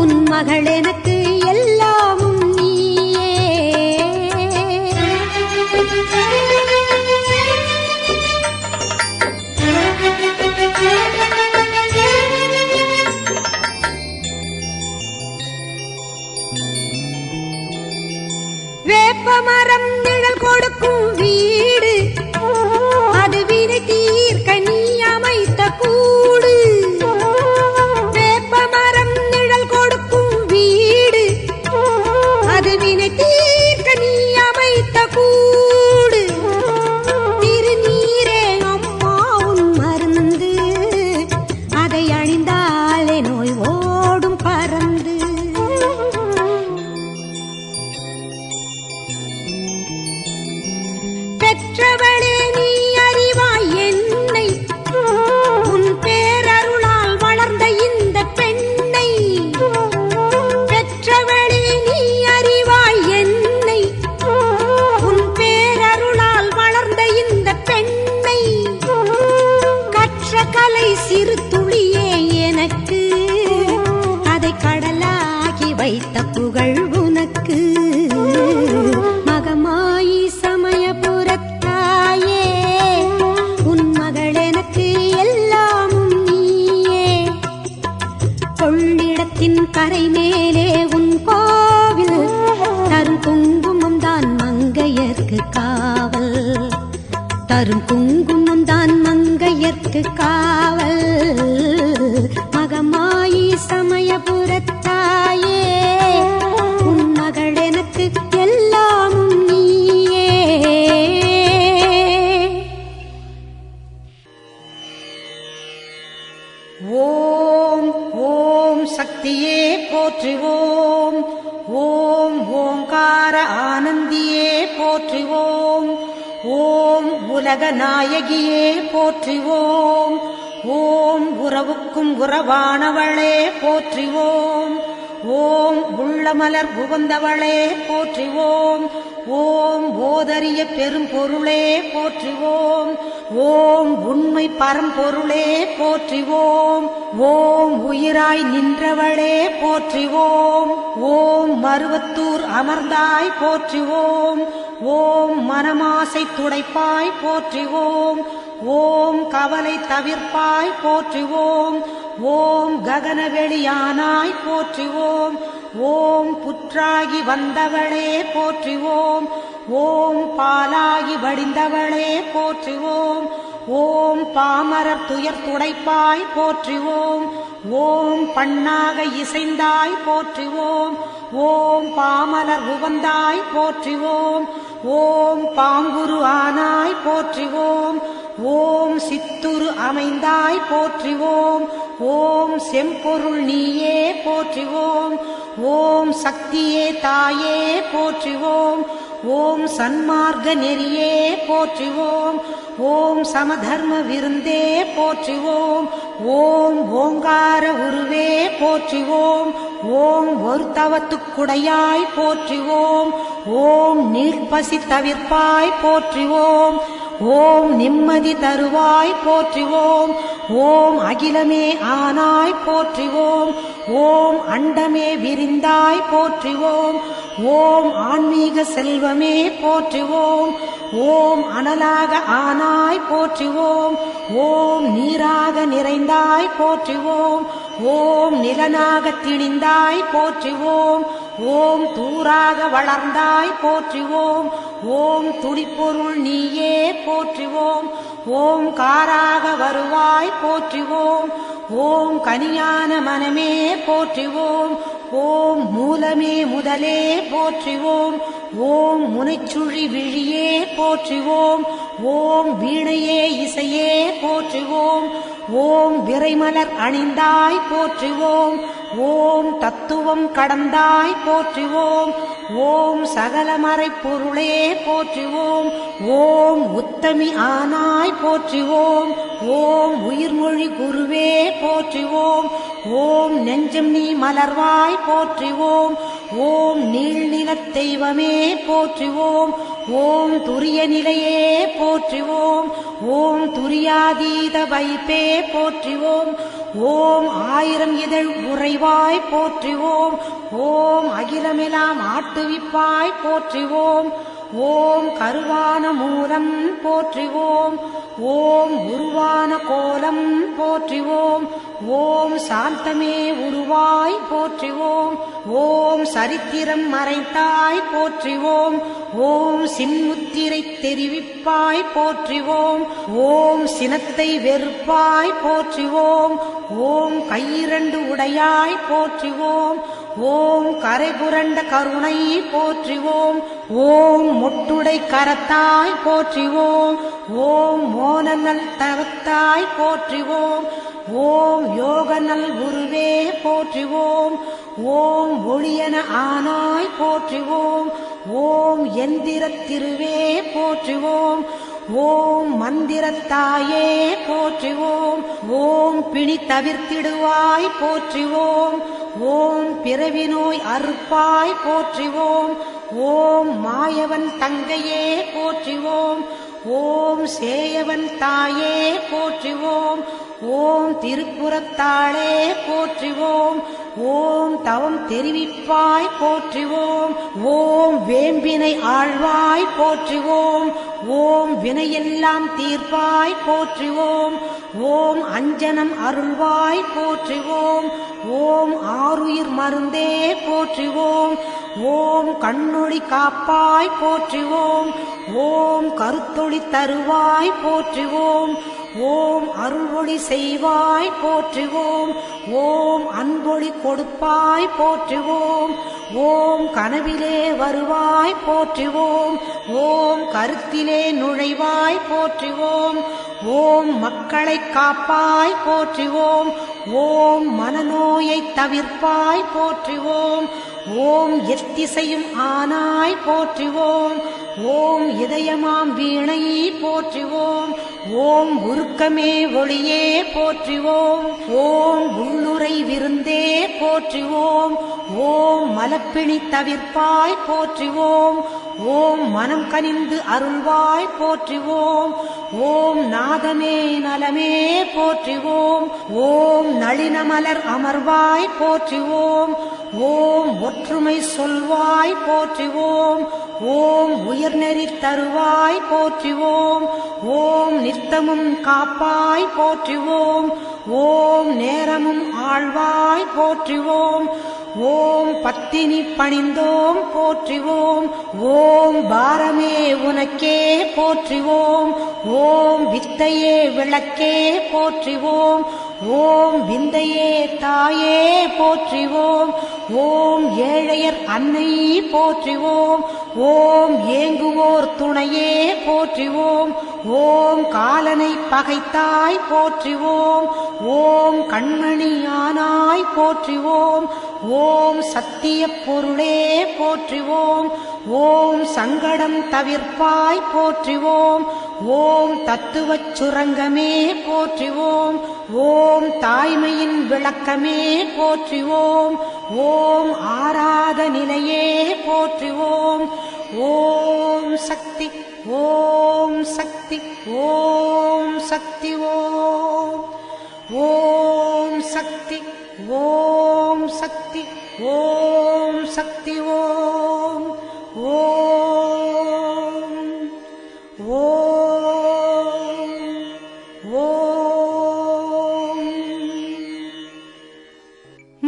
உன் மகள் எனக்கு எல்லாமும் நீயே. வேப்பமரம் நிழல் கொடுக்கும் வீடு, அது வினை தீர்க்க நீ அமைத்த கூடு. வேப்பமரம் நிழல் கொடுக்கும் வீடு, அது வினை தீர்க்க நீ அமைத்த கூடு. திருநீரே அம்மா உன் மருந்து, அதை அணிந்தாலே நோய் ஓடும் பறந்து. பெற்றவளே நீ அறிவாய் என்னை, உன் பேரருளால் வளர்ந்த இந்த பெண்ணை. பெற்றவளே நீ அறிவாய் என்னை, உன் பேரருளால் வளர்ந்த இந்த பெண்ணை. கற்ற கலை சிறு துளியே எனக்கு, அதை கடலாகி வைத்த புகழ் உனக்கு. மகமாயி சமயபுரத்தாயே, உன் மகள் எனக்கு எல்லாமும் நீயே. கொள்ளிடத்தின் கரை மேலே உன் கோவில், தரும் குங்குமம் தான் மங்கையர்க்கு காவல், தரும் குங்குமம் தான் மங்கையர்க்கு காவல். மகமாயி சமயபுரத்தாயே, உன் மகள் எனக்கு எல்லாமும் நீயே. ஓம் ஓம் சக்தியே போற்றுவோம். ஓம் ஓங்கார ஆனந்தியே போற்றுவோம். ஓம் உலக நாயகியே போற்றுவோம். ஓம் உறவுக்கும் உறவானவளே போற்றுவோம். ஓம் உள்ளமலர் புகுந்தவளே போற்றுவோம். ஓம் ஓதரிய பெரும்பொருளே போற்றுவோம். ஓம் உண்மை பரம்பொருளே போற்றுவோம். ஓம் உயிராய் நின்றவளே போற்றுவோம். ஓம் மருவத்தூர் அமர்ந்தாய் போற்றுவோம். ஓம் மனமாசை துடைப்பாய் போற்றுவோம். ஓம் கவலை தவிர்ப்பாய் போற்றுவோம். ஓம் ககனவெளியானாய் போற்றுவோம். ஓம் புற்றாகி வந்தவளே போற்றுவோம். ஓம் பாலாகி வடிந்தவளே போற்றுவோம். ஓம் பாமரர் துயர் துடைப்பாய் போற்றுவோம். ஓம் பண்ணாக இசைந்தாய் போற்றுவோம். ஓம் பாமலர் உவந்தாய் போற்றுவோம். ஓம் பாங்குரு ஆனாய் போற்றுவோம். ஓம் சித்துரு அமைந்தாய் போற்றுவோம். ஓம் செம்பொருள் நீயே போற்றுவோம். ஓம் சக்தியே தாயே போற்றுவோம். ஓம் சன்மார்க்க நெறியே போற்றுவோம். ஓம் சமதர்ம விருந்தே போற்றுவோம். ஓம் ஓங்கார உருவே போற்றுவோம். ஓம் ஒரு தவத்துக்குடையாய் போற்றுவோம். ஓம் நீழ்பசி தவிர்ப்பாய் போற்றுவோம். ஓம் நிம்மதி தருவாய் போற்றுவோம். ஓம் அகிலமே ஆனாய் போற்றுவோம். ஓம் அண்டமே விரிந்தாய் போற்றுவோம். ஓம் ஆன்மீக செல்வமே போற்றுவோம். ஓம் அனலாக ஆனாய் போற்றுவோம். ஓம் நீராக நிறைந்தாய் போற்றுவோம். ஓம் நிலனாக திணிந்தாய் போற்றுவோம். ஓம் தூராக வளர்ந்தாய் போற்றுவோம். ஓம் துடிப்பொருள் நீயே போற்றுவோம். ஓம் காராக வருவாய் போற்றுவோம். ஓம் கனியான மனமே போற்றுவோம். ஓம் மூலமே முதலே போற்றுவோம். ஓம் முனைச்சுழி விழியே போற்றுவோம். ஓம் வீணையே இசையே போற்றுவோம். ஓம் விரைமலர் அணிந்தாய் போற்றுவோம். ஓம் தத்துவம் கடந்தாய் போற்றுவோம். ஓம் சகலமறை பொருளே போற்றுவோம். ஓம் உத்தமி ஆனாய் போற்றுவோம். ஓம் உயிர்மொழி குருவே போற்றுவோம். ஓம் நெஞ்சம் நீ மலர்வாய் போற்றுவோம். ஓம் நீள்நிலத் தெய்வமே போற்றுவோம். ஓம் துரிய நிலையே போற்றுவோம். ஓம் துரியாதீத வைப்பே போற்றுவோம். ஓம் ஆயிரம் இதழ் உறைவாய் போற்றுவோம். ஓம் அகிலமெல்லாம் ஆட்டுவிப்பாய் போற்றுவோம். ஓம் கருவான மூலம் போற்றுவோம். ஓம் உருவான கோலம் போற்றுவோம். ஓம் சாந்தமே உருவாய் போற்றுவோம். ஓம் சரித்திரம் மறைத்தாய் போற்றுவோம். ஓம் சின்முத்திரை தெரிவிப்பாய் போற்றுவோம். ஓம் சினத்தை வெறுப்பாய் போற்றுவோம். ஓம் கையிரண்டு உடையாய் போற்றுவோம். ஓம் கரைபுரண்ட கருணை போற்றுவோம். ஓம் மொட்டுடை கரத்தாய் போற்றுவோம். ஓம் மோனநல் தவத்தாய் போற்றுவோம். ஓம் யோகநல் குருவே போற்றுவோம். ஓம் ஒளியன ஆனாய் போற்றுவோம். ஓம் எந்திரத் திருவே போற்றுவோம். ஓம் மந்திரத்தாயே போற்றுவோம். ஓம் பிணி தவிர்த்திடுவாய் போற்றுவோம். ஓம் பிறவி நோய் அறுப்பாய் போற்றுவோம். ஓம் மாயவன் தங்கையே போற்றுவோம். ஓம் சேயவன் தாயே போற்றுவோம். ஓம் திருப்புறத்தாளே போற்றுவோம். ஓம் தவம் தெரிவிப்பாய் போற்றுவோம். ஓம் வேம்பினை ஆழ்வாய் போற்றுவோம். ஓம் வினையெல்லாம் தீர்ப்பாய் போற்றுவோம். ஓம் அஞ்சனம் அருள்வாய் போற்றுவோம். ஓம் ஆருயிர் மருந்தே போற்றுவோம். ஓம் கண்ணொளி காப்பாய் போற்றுவோம். ஓம் கருத்தொளி தருவாய் போற்றுவோம். ஓம் அருள்வொளி செய்வாய் போற்றுவோம். ஓம் அன்பொளி கொடுப்பாய் போற்றுவோம். ஓம் கனவிலே வருவாய் போற்றுவோம். ஓம் கருத்திலே நுழைவாய் போற்றுவோம். ஓம் மக்களை காப்பாய் போற்றுவோம். ஓம் மனநோயை தவிர்ப்பாய் போற்றுவோம். ஓம் எத்திசையும் ஆனாய் போற்றுவோம். ஓம் இதயமாம் வீணை போற்றுவோம். ஓம் உருக்கமே ஒளியே போற்றுவோம். ஓம் உள்ளுரை விருந்தே போற்றுவோம். ஓம் மலப்பிணி தவிர்ப்பாய் போற்றுவோம். ஓம் மனம் கனிந்து அருள்வாய் போற்றுவோம். ஓம் நாதமே நலமே போற்றுவோம். ஓம் நளினமலர் அமர்வாய் போற்றுவோம். ஓம் ஒற்றுமை சொல்வாய் போற்றுவோம். ஓம் உயர்நெறி தருவாய் போற்றுவோம். ஓம் நித்தமும் காப்பாய் போற்றுவோம். ஓம் நேரமும் ஆழ்வாய் போற்றுவோம். ஓம் பத்தினி பணிந்தோம் போற்றுவோம். ஓம் பாரமே உனக்கே போற்றுவோம். ஓம் வித்தையே விளக்கே போற்றுவோம். ஓம் விந்தையே தாயே போற்றுவோம். ஓம் ஏழையர் அன்னை போற்றுவோம். ஓம் ஏங்குவோர் துணையே போற்றுவோம். ஓம் காலனை பகைத்தாய் போற்றுவோம். ஓம் கண்மணியானாய் போற்றுவோம். ஓம் சத்திய பொருளே போற்றுவோம். ஓம் சங்கடம் தவிர்ப்பாய் போற்றுவோம். ஓம் தத்துவச் சுரங்கமே போற்றுவோம். ஓம் தாய்மையின் விளக்கமே போற்றுவோம். ஓம் ஆராத நிலையே போற்றுவோம். ஓம் சக்தி ஓம் சக்தி ஓம் சக்தி ஓம் ஓம் சக்தி ஓம் சக்தி ஓம் சக்தி ஓம் ஓம் ஓம் ஓம்.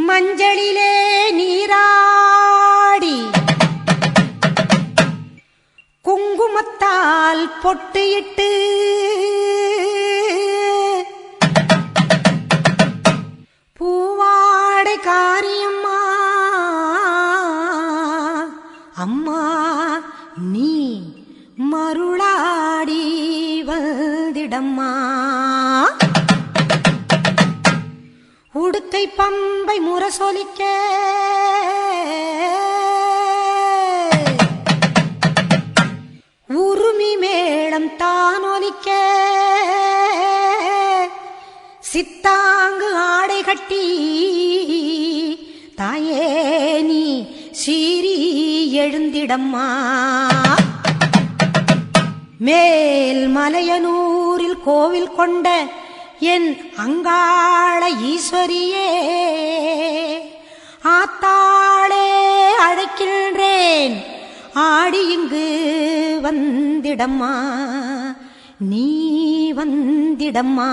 மஞ்சளிலே நீராடி குங்குமத்தால் பொட்டு இட்டு பூவாடை காரியம்மா அம்மா நீ மருளாடி வந்திடம்மா. உடுக்கை பம்பை முரசொலிக்க உருமி மேளம் தானொலிக்க சித்தாங்கு ஆடை கட்டி தாயே நீ சீறி எழுந்திடம்மா. மேல் மலையனூரில் கோவில் கொண்ட என் அங்காள ஈஸ்வரியே ஆத்தாளே அழைக்கின்றேன் ஆடி இங்கு வந்திடம்மா நீ வந்திடம்மா.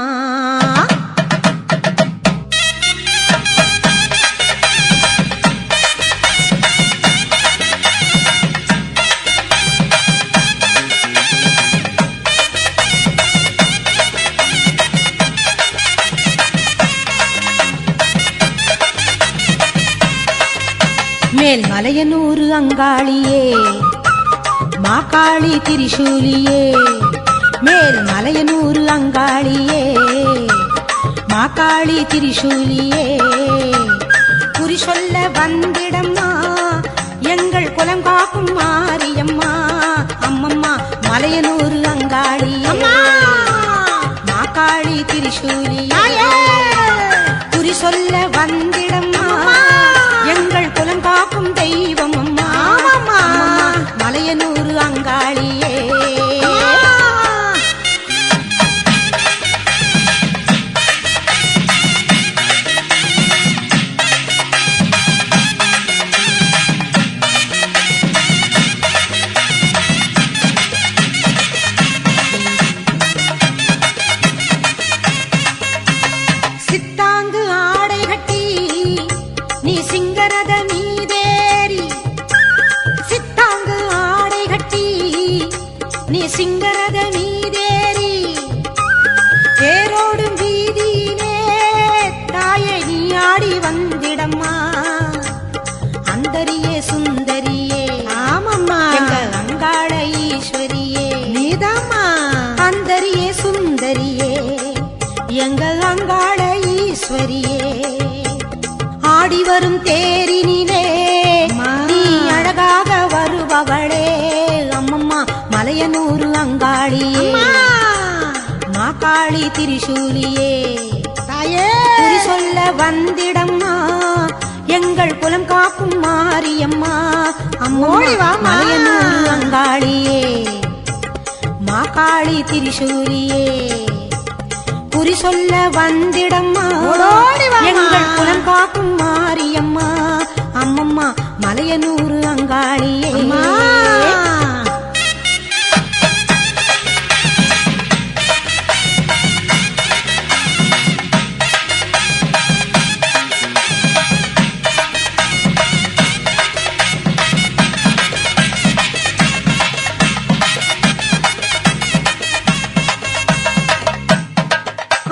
மேல் மலையனூரு அங்காளியே மாகாளி திரிசூலியே. மேல் மலையனூரு அங்காளியே மாகாளி திரிசூலியே. குறி சொல்ல வந்திடம்மா எங்கள் குலங்காக்கும் மாரியம்மா. அம்மம்மா மலையனூரு அங்காளியே மாகாளி திரிசூலியே. குறி சொல்ல வந்திடம்மா எங்கள் குலங்காக்கும் தெய்வம் அம்மா. மலையனூரு அங்காளியே சித்தாங்கு ஆடை கட்டி ஆடி வரும் தேரினிலே நீ அழகாக வருபவளே அம்மம்மா மலையனூரு அங்காளியே மாகாளி திரிசூலியே குறி சொல்ல வந்திடம்மா எங்கள் குலம் காக்கும் மாரியம்மா அம்மோழிவா மலையனூரு அங்காளியே மாகாளி திரிசூலியே குறி சொல்ல வந்திடம்மா எங்கள் குலம் காக்கும் மாரியம்மா அம்மம்மா மலையனூரு அங்காளியே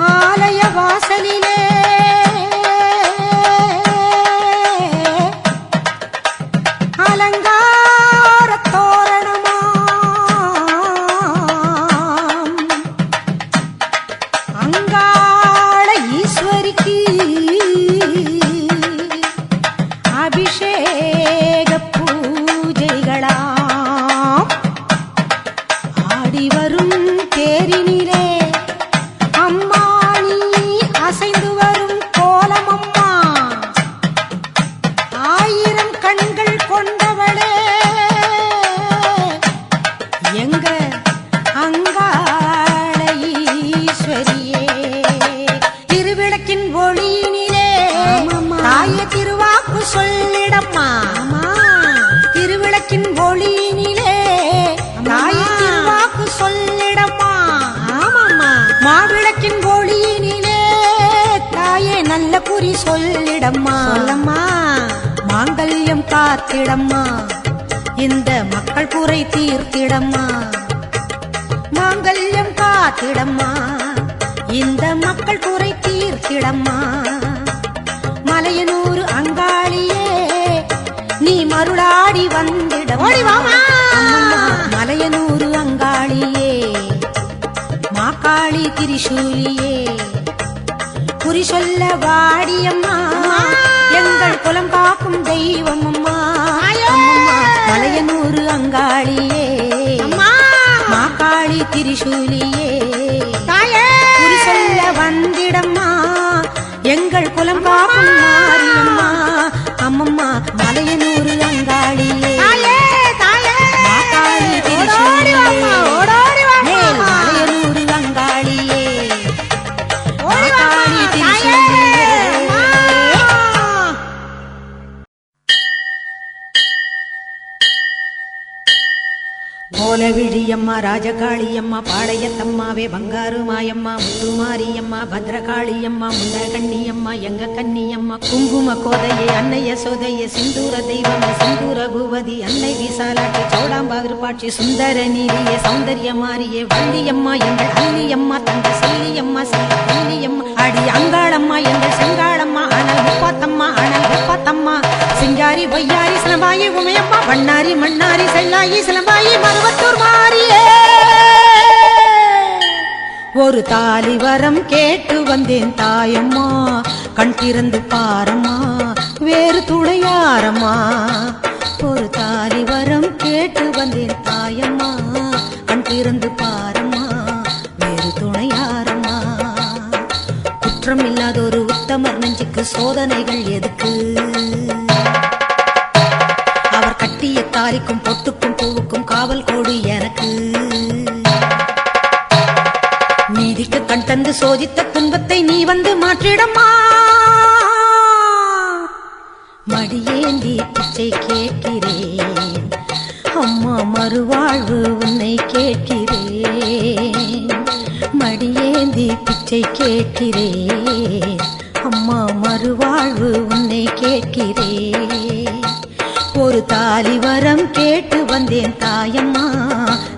ஆலய வாசலிலே அலங்கார தோரணமாம் அங்காள ஈஸ்வரிக்கு அபிஷேக பூஜைகளாம் ஆடி வரும் தேரினிலே அம்மா நீ அசைந்து வரும் கோலமம்மா ஆயிரம் கண்கள் கொண்டவளே எங்க அங்காள ஈஸ்வரியே திருவிளக்கின் ஒளியினிலே தாய திருவாக்கு சொல்லிடம்மா திருவிளக்கின் ஒளியினிலே தாய திருவாக்கு சொல்லிடம்மா மாவிளக்கின் ஒளியினிலே தாயே நல்ல குறி சொல்லிடம்மா மாங்கல்யம் காத்திடம்மா இந்த மக்கள் குறை தீர்த்திடம்மா மாங்கல்யம் காத்திடம்மா இந்த மக்கள் குறை தீர்த்திடம்மா மலையனூரு அங்காளியே நீ மருளாடி வந்திடம்மா மலையனூரு அங்காளியே மாகாளி திரிசூலியே குறி சொல்ல வாடியம்மா எங்கள் குலம் காக்கும் தெய்வம் அம்மா அம்மம்மா மலையனூரு அங்காளியே மாகாளி திரிசூலியே குறி சொல்ல வந்திடம்மா எங்கள் குலம் காக்கும் மாரியம்மா அம்மம்மா மலையனூரு அங்காளியே மாகாளி திரிசூலியே மலையனூரு அங்காளியே மாகாளி திரிசூலியே கோலவிழியம்மா ராஜகாளியம்மா பாளையத்தம்மாவே பங்காரு மாயம்மா முத்துமாரியம்மா பத்ரகாளியம்மா முண்டகண்ணியம்மா எங்க கன்னியம்மா குங்கும கோதையே அன்னைய சோதையே சிந்தூர தெய்வம் சிந்தூர பூவதி அன்னை விசாலாட்சி சௌடாம்பா விருப்பாட்சி சுந்தர நீரியே சௌந்தர்ய மாரியே வள்ளியம்மா எங்கள் அள்ளியம்மா தங்க செல்லியம்மா செல்ல கல்லியம்மா அடி அங்காளம்மா எங்கள் செங்காளம்மா அனல் முப்பாத்தம்மா அனல் முப்பாத்தம்மா சிங்காரி பொய்யாரி சிலம்பாயி உமையம்மா வண்ணாரி மண்ணாரி செல்லாயி சிலம்பாயி மருவத்தூர் மாரியே ஒரு தாலி வரம் கேட்டு வந்தேன் தாயம்மா கண் திறந்து பாரம்மா வேறு துணையாரம்மா ஒரு தாலி வரம் கேட்டு வந்தேன் தாயம்மா கண் திறந்து பாரம்மா வேறு துணையாரம்மா குற்றம் இல்லாத ஒரு உத்தமர் நெஞ்சுக்கு சோதனைகள் எதுக்கு அவர் கட்டிய தாலிக்கும் பொட்டுக்கும் பூவுக்கும் காவல் கோடு எனக்கு நீதிக்கு கண் தந்து சோதித்த துன்பத்தை நீ வந்து மாற்றிடம்மா மடியேந்தி பிச்சை கேட்கிறேன் அம்மா மறுவாழ்வு உன்னை கேட்கிறேன் மடியேந்தி பிச்சை கேட்கிறேன் அம்மா மறுவாழ்வு உன்னை கேட்கிறேன் ஒரு தாலி வரம் கேட்டு வந்தேன் தாயம்மா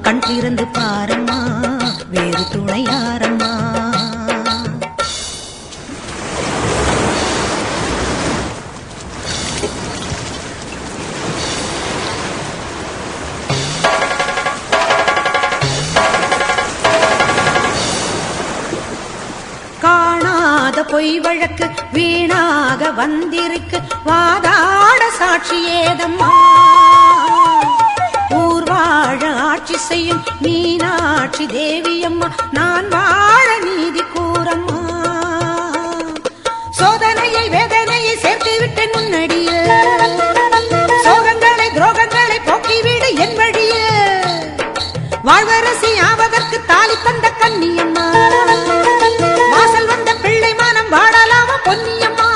கண் திறந்து பாரம்மா வேறு துணையாரம்மா பொய் வழக்கு வீணாக வந்திருக்கு வாதாட சாட்சி ஏதம்மா ஊர்வாழ ஆட்சி செய்யும் மீனாட்சி தேவியம்மா நான் வாழ நீதி கூறம்மா சோதனையை வேதனையை சேர்த்து விட்டு முன்னடியில் சோகங்களை துரோகங்களை போக்கிவிடு என் வழியில் வாழ்வரசி ஆவதற்கு தாலி தந்த கன்னியம்மா வாசல் வந்த பிள்ளை மானம் வாழலாமா பொன்னியம்மா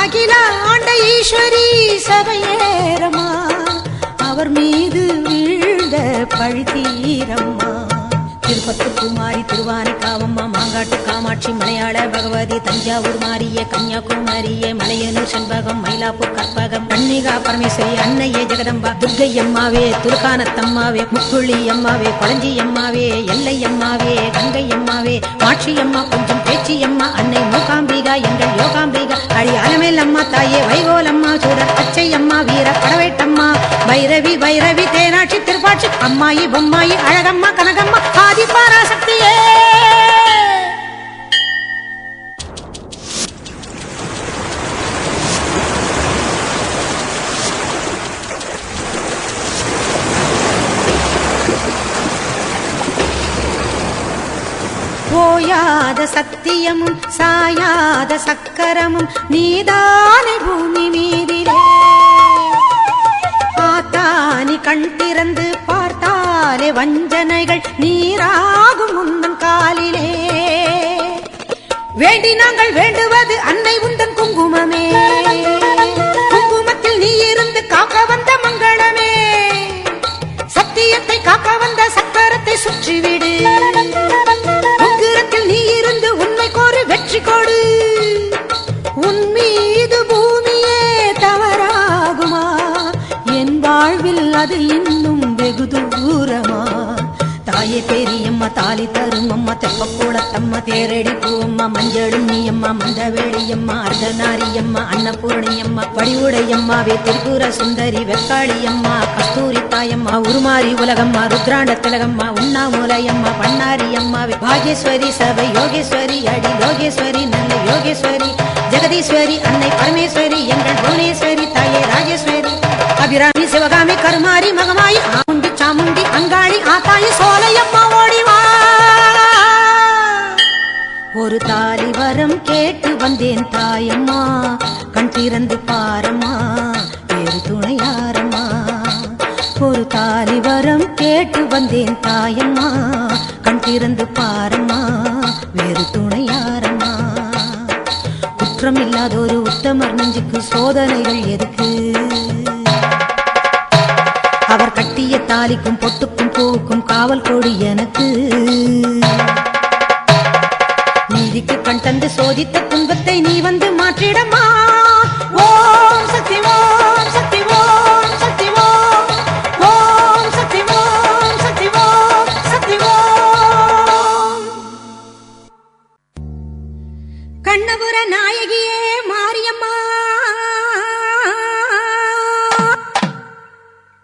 அகில ஆண்ட ஈஸ்வரி சபையேரம்மா அவர் மீது வீழ்ந்த பழி தீரம்மா திருப்பத்து குமாரி திருவானைக்காவம்மா மாங்காட்டு காமாட்சி மலையாள பகவதி தஞ்சாவூர் மாரிய கன்னியாகுமரியே மலையனூர் செண்பகம் மயிலாப்பூர் கற்பகம் கன்னிகா பரமேஸ்வரி அன்னையே ஜெகதம்பா துர்க்கை அம்மாவே துர்கானத்தம்மாவே முக்குழி அம்மாவே கொளஞ்சி அம்மாவே எல்லை அம்மாவே கங்கை அம்மாவே மாட்சி அம்மா கொஞ்சம் பேச்சி அம்மா அன்னை மூகாம்பிகா எங்கள் யோகாம்பிகா அடி அலமேல் அம்மா தாயே வைகோலம்மா சூடர் பச்சை அம்மா வீர படவேட்டம்மா பைரவி பைரவி தேனாட்சி திருப்பாட்சி அம்மாயி பொம்மாயி அழகம்மா கனகம்மா ஆதி பராசக்தியே ஓயாத சத்தியமும் சாயாத சக்கரமும் நீதானே பூமி மீதிலே ஆத்தானி கண் திறந்து பார்த்தாலே வஞ்சனைகள் நீராகும் உந்தன் காலிலே வேண்டி நாங்கள் வேண்டுவது அன்னை உந்தன் குங்குமமே குங்குமத்தில் நீ இருந்து காக்க வந்த மங்களமே சத்தியத்தை காக்க வந்த சக்கரத்தை சுற்றிவிடு உக்கிரத்தில் நீ இருந்து உண்மை கோரு வெற்றி கொடு உன் மீது பூமியே தவறாகுமா என் வாழ்வில் அது இன்னும் வெகு தூரமா தாயே பெரியம்மா தாலி தரும் அம்மா தெப்பக்கூடத்தம்மா தேரடி பூவம்மா மஞ்சளும் நீ அம்மா மந்தவேளியம்மா அர்த்தநாரியம்மா அன்னபூரணியம்மா வடிவுடையம்மாவே திரிபுர சுந்தரி வெக்காளியம்மா கஸ்தூரி தாயம்மா உருமாறி உலகம்மா ருத்ராண்ட திலகம்மா உண்ணாமுலையம்மா பண்ணாரியம்மாவே பாகேஸ்வரி சபை யோகேஸ்வரி அடி லோகேஸ்வரி நல்ல யோகேஸ்வரி ஜெகதீஸ்வரி அன்னை பரமேஸ்வரி எங்கள் புவனேஸ்வரி தாயே ராஜேஸ்வரி அபிராமி சிவகாமி கருமாரி மகமாயி ஆமுண்டி சாமுண்டி அங்காளி ஆத்தாயி சோலையம்மா ஓடிவா ஒரு தாலி வரம் கேட்டு வந்தேன் தாயம்மா கண் திறந்து பாரம்மா வேறு துணையாரம்மா ஒரு தாலி வரம் கேட்டு வந்தேன் தாயம்மா கண் திறந்து பாரம்மா வேறு துணையாரம்மா குற்றம் இல்லாத ஒரு உத்தமர் நெஞ்சுக்கு சோதனைகள் எதுக்கு அவர் கட்டிய தாலிக்கும் பொட்டுக்கும் பூவுக்கும் காவல் கொடி எனக்கு நீதிக்கு கண் தந்து சோதித்த துன்பத்தை நீ வந்து மாற்றிடமா ஓம் சக்தி ஓம் சக்தி ஓம் சக்தி ஓம் ஓம் சக்தி ஓம் சக்தி ஓம் சக்தி ஓம் கண்ணபுர நாயகியே மாரியம்மா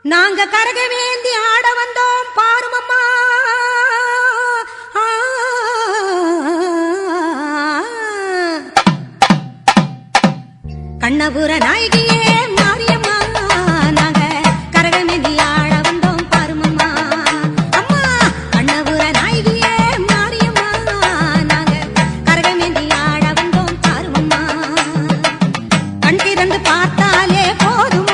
நாங்க கரகவேந்தி ஆட வந்தோம் பாருமம்மா கண்ணபுர நாயகியே மாரியம்மா நாங்க கரகவேந்தி ஆட வந்தோம் பாருமம்மா அம்மா கண்ணபுர நாயகியே மாரியம்மா நாங்க கரகவேந்தி ஆட வந்தோம் பாருமம்மா கண் திறந்து பார்த்தாலே போதும்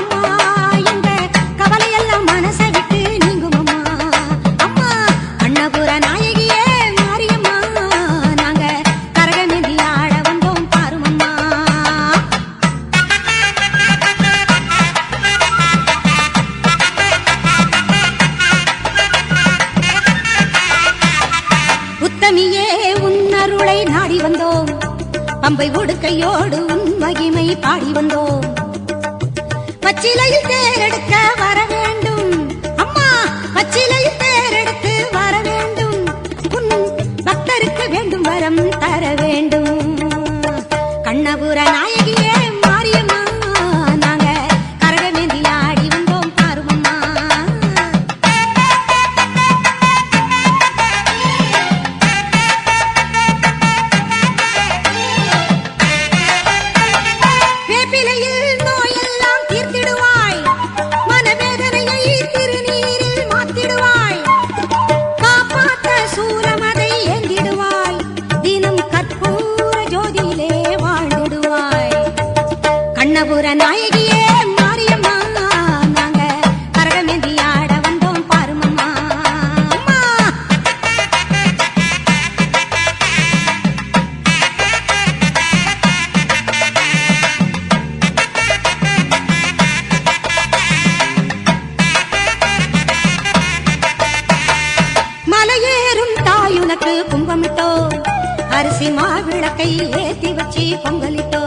பம்பை உடுக்கையோடு உன் மகிமை பாடி வந்தோம் பச்சிலையில் தேரெடுக்க வர வேண்டும் அம்மா பச்சிலையில் தேரெடுத்து வர வேண்டும் உன் பக்தருக்கு வேண்டும் வரம் தர வேண்டும் கண்ணபுர நாயகியே மாரியம்மா நாங்க கரகமேந்தி ஆடி வந்தோம் பாருமம்மா தேயிலையில் நோயெல்லாம் தீர்த்திடுவாய், மனவேதனையை திருநீரில் மாத்திடுவாய், காப்பாற்ற சூரமதை ஏந்திடுவாய், தினம் கற்பூர ஜோதியிலே வாழ்ந்திடுவாய். கண்ணபுர நாயகியே மாரியம்மா, நாங்க கரகமேந்தி ஆட வந்தோம் பாருமம்மா. மலையேறும் தாயுனக்கு கும்பமிட்டோ, அரிசி மாவிளக்கை ஏத்தி வச்சு பொங்கலிட்டோ.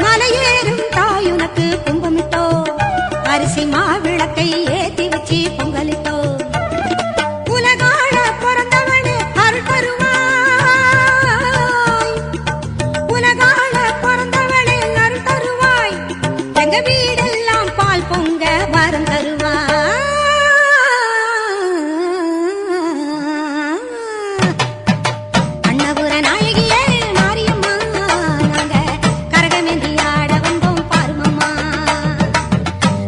மலையேறும் தாயுனக்கு கும்பமிட்டோ, அரிசி மாவிளக்கை ஏத்தி வச்சு பொங்கலிட்டோ. உலகாள பிறந்தவனே அருள் தருவாய், உலகாள பிறந்தவனே அருள் தருவாய், எங்க வீடெல்லாம் பால் பொங்க வரம் தருவாய். அண்ணபுர நாயகியே மாரியம்மா, நாங்க கரகமேந்தி ஆட வந்தோம் பாருமம்மா.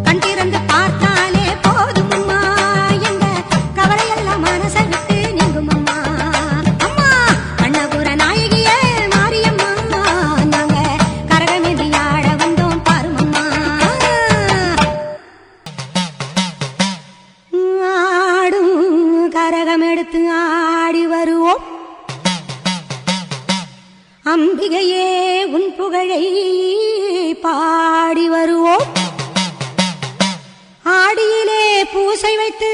கண் திறந்து பார்த்தாலே போதுமம்மா, எங்க கவலையெல்லாம் மனசை விட்டு நீங்குமம்மா. அம்மா அண்ணபுர நாயகியே மாரியம்மா, நாங்க கரகமேந்தி ஆட வந்தோம் பாருமம்மா. ஆடும் கரகம் எடுத்து ஆடி வருவோம், அம்பிகையே உன் புகழை பாடி வருவோம். ஆடியிலே பூசை வைத்து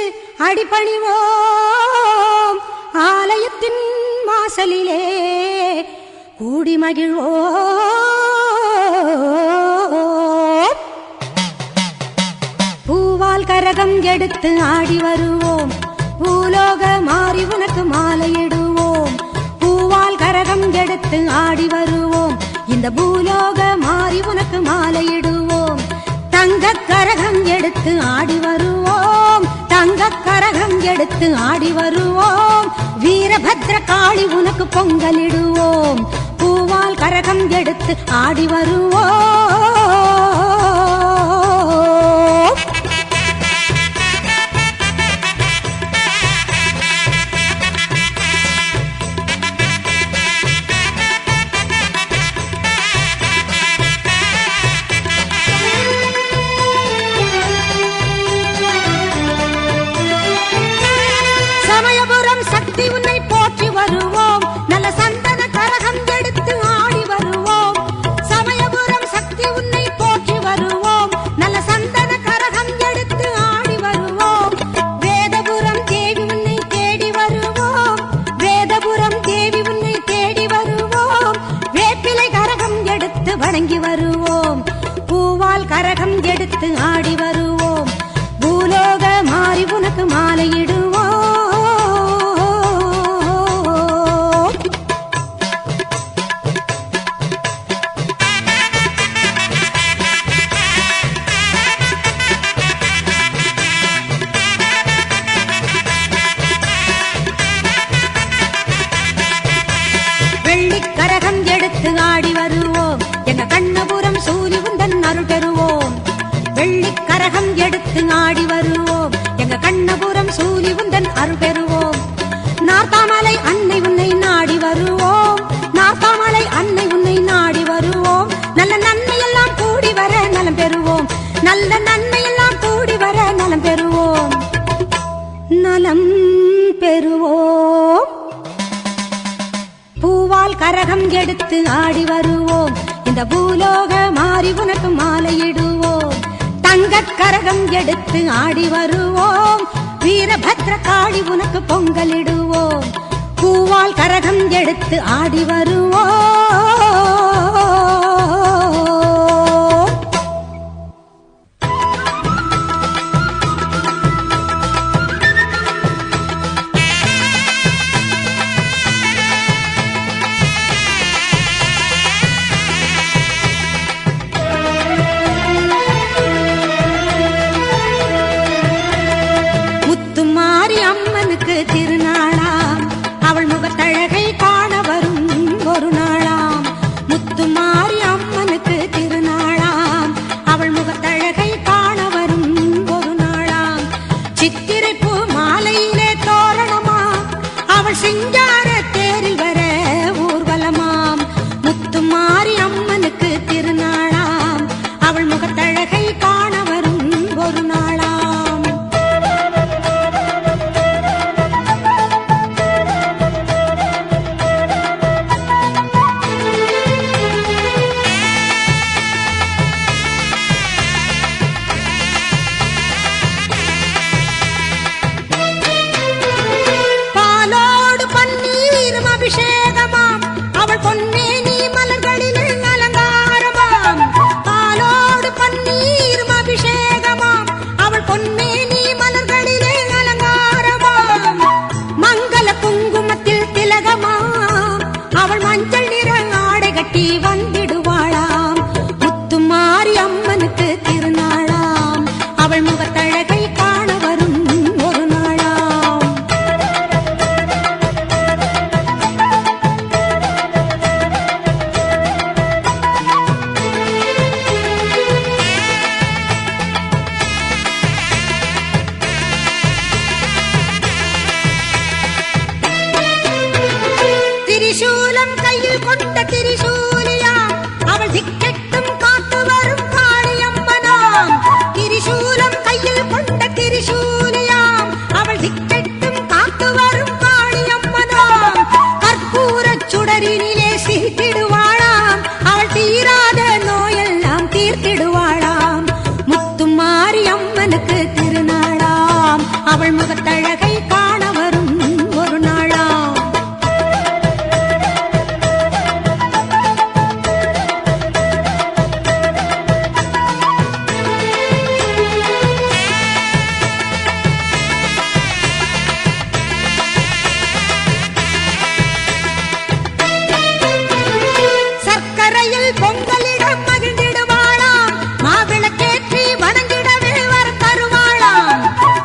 அடிபணிவோம், ஆலயத்தின் வாசலிலே கூடி மகிழ்வோம். பூவால் கரகம் எடுத்து ஆடி வருவோம், பூலோக மாறி உனக்கு மாலையிடுவோம். பூவால் கரகம் எடுத்து ஆடி வருவோம், இந்த பூலோக மாறி உனக்கு மாலையிடுவோம். தங்க கரகம் எடுத்து ஆடி வருவோம், தங்க கரகம் எடுத்து ஆடி வருவோம். வீரபத்ர காளி உனக்கு பொங்கலிடுவோம், பூவால் கரகம் எடுத்து ஆடி வருவோம். சமயபுரம் சக்தி உன்னை போற்றி வருவோம், நல்ல சந்தன கரகம் எடுத்து ஆடி வருவோம். சமயபுரம் சக்தி உன்னை போற்றி வருவோம், நல்ல சந்தன கரகம் எடுத்து ஆடி வருவோம். வேதபுரம் தேவி உன்னை தேடி வருவோம், வேதபுரம் தேவி உன்னை தேடி வருவோம். வேப்பிலை கரகம் எடுத்து வணங்கி வருவோம், பூவால் கரகம் எடுத்து ஆடி வருவோம். பூலோக மாறி உனக்கு மாலையிடுவோம். வெள்ளிக்கரகம் எடுத்து ஆடி வருவோம், எங்க கண்ணபுரம் சூரி உந்தன் அருள் பெறுவோம். வெள்ளிக்கரகம் எடுத்து ஆடி வருவோம், எங்க கண்ணபுரம் சூரி உந்தன் அருள் பெறுவோம். நார்த்தாமலை அன்னை உன்னை நாடி வருவோம், நார்த்தாமலை அன்னை உன்னை நாடி வருவோம். நல்ல நன்மையெல்லாம் கூடி வர நலம் பெறுவோம், நல்ல நன்மையெல்லாம் கூடி வர நலம் பெறுவோம், நலம் பெறுவோம். பூவால் கரகம் எடுத்து ஆடி வருவோம், இந்த பூலோக மாறி உனக்கு மாலையிடுவோம். தங்க கரகம் எடுத்து ஆடி வருவோம், வீரபத்ர காளி உனக்கு பொங்கலிடுவோம். பூவால் கரகம் எடுத்து ஆடி வருவோம். முத்துமாரி அம்மனுக்கு திருநாளாம், அவள் முகத்தழகை காண வரும் ஒரு நாளாம். முத்துமாரி தீர்த்திடுவாளாம். முத்துமாரி அம்மனுக்கு திருநாளாம். அவள் முகத்தழகை காண வரும் ஒரு நாளாம். சர்க்கரையில் பொங்கலிடம் மகிழ்ந்திடுவாளாம். மாவிளக்கேற்றி வணங்கிடவே வரம் தருவாளாம்.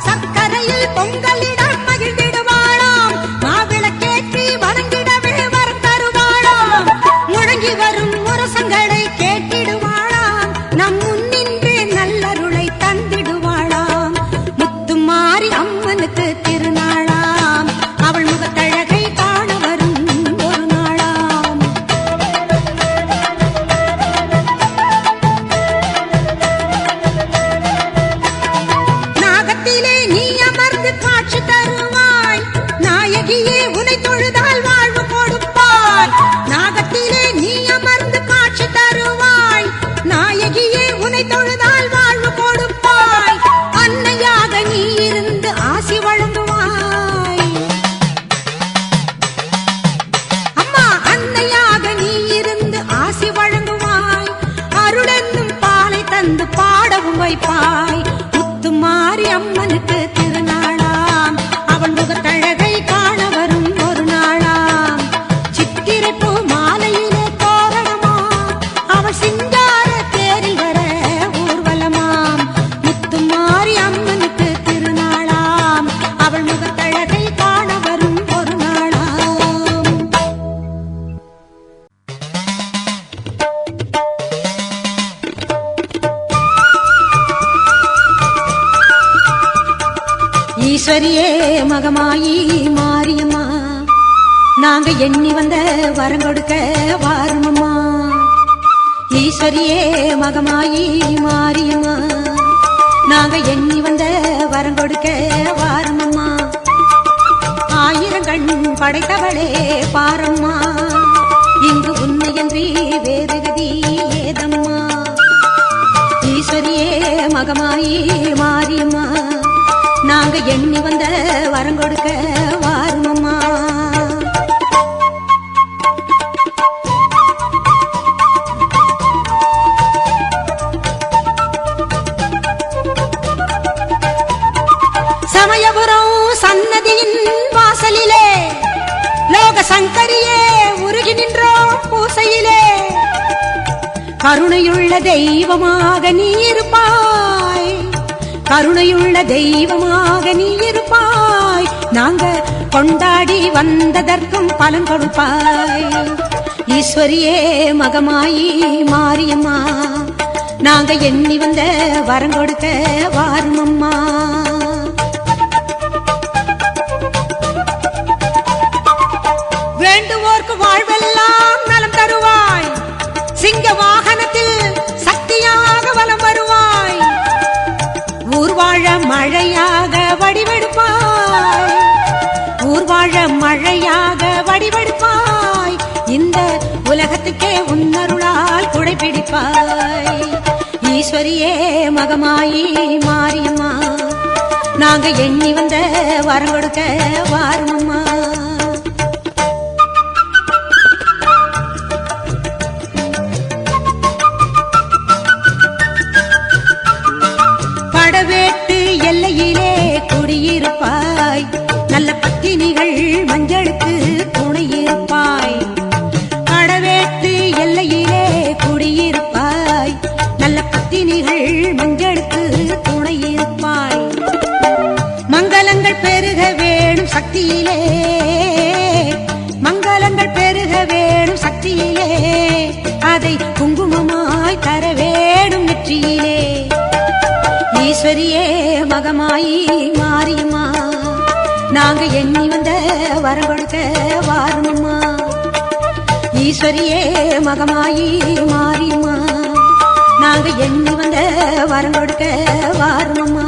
சர்க்கரையில் பொங்கலிடம் மகிழ்ந்திடுவாளாம். மாவிளக்கேற்றி வணங்கிடவே வரம் தருவாளாம். முழங்கி வரும் முரசங்களை கேட்டிடுவாளாம். நம் முன்னின்றே நல்லருளை தந்திடுவாளாம். முத்துமாரி அம்மனுக்கு திருநாளாம். அவள் முகத்தழகை காண வரும் ஒரு நாளாம். நாகத்திலே நீ அமர்ந்து காட்சி தருவாய். நாயகியே உனை தொழுதால் வாழ்வு கொடுப்பாய். நாகத்திலே நீ அமர்ந்து காட்சி தருவாய். நாயகியே உனை தொழுதால் வாழ்வு கொடுப்பாய். அன்னையாக நீ இருந்து ஆசி வழங்குவாய். அம்மா அன்னையாக நீ இருந்து ஆசி வழங்குவாய். அருளென்னும் பாலை தந்து பாடவும் வைப்பாய். முத்துமாரி அம்மனுக்கு திருநாளாம். அவள் முகத்தழகை காண வரும் ஒரு நாளாம். சித்திரை பூ மாலையிலே தோரணமா. அவள் சிங்கார தேரில் வர ஊர்வலமாம். முத்துமாரி அம்மனுக்கு திருநாளாம். அவள் முகத்தழகை காண வரும் ஒரு நாளாம். ஈஸ்வரியே மகமாயி மாரியம்மா, நாங்க எண்ணி வந்த வரம் கொடுக்க வாருமம்மா. ஈஸ்வரியே மகமாயி மாரியம்மா, நாங்க எண்ணி வந்த வரம் கொடுக்க வாருமம்மா. ஆயிரம் கண் படைத்தவளே பாரம்மா, இங்கு உன்னையன்றி வேறு கதி ஏதம்மா. ஈஸ்வரியே மகமாயி மாரியம்மா, நாங்க எண்ணி வந்த வரம் கொடுக்க வாருமம்மா. சமயபுரம் சன்னதியின் வாசலிலே லோக சங்கரியே உருகி நின்றோம் பூசையிலே. கருணையுள்ள தெய்வமாக நீ இருப்பாய். கருணையுள்ள தெய்வமாக நீ இருப்பாய். நாங்க கொண்டாடி வந்ததற்கும் பலன் கொடுப்பாய். ஈஸ்வரியே மகமாயி மாரியம்மா, நாங்க எண்ணி வந்த வரம் கொடுக்க வாருமம்மா. வேண்டுவோர்க்கு வாழ்வெல்லாம் நலம் தருவாய். சிங்க வாகனத்தில் சக்தியாக வலம் வருவாய். ஊர்வாழ மழையாக வடிவெடுப்பாய். ஊர்வாழ மழையாக வடிவெடுப்பாய். இந்த உலகத்துக்கே உன்னருளால் குடைபிடிப்பாய். ஈஸ்வரியே மகமாயி மாரியம்மா, நாங்க எண்ணி வந்த வரம் கொடுக்க வாருமம்மா. படவேட்டு எல்லையிலே குடியிருப்பாய். நல்ல பத்தினிகள் மஞ்சளுக்கு துணையிருப்பாய். படவேட்டு எல்லையிலே குடியிருப்பாய். நல்ல பத்தினிகள் மஞ்சளுக்கு துணையிருப்பாய். மங்களங்கள் பெருக வேணும் சக்தியிலே. மங்களங்கள் பெருக வேணும் சக்தியிலே. அதை குங்குமமாய் தர வேணும் நெற்றியிலே. ஈஸ்வரியே மகமாயி மாரியம்மா, நாங்க எண்ணி வந்த வரம் கொடுக்க வாருமம்மா. ஈஸ்வரியே மகமாயி மாரியம்மா, நாங்க எண்ணி வந்த வரம் கொடுக்க வாருமம்மா.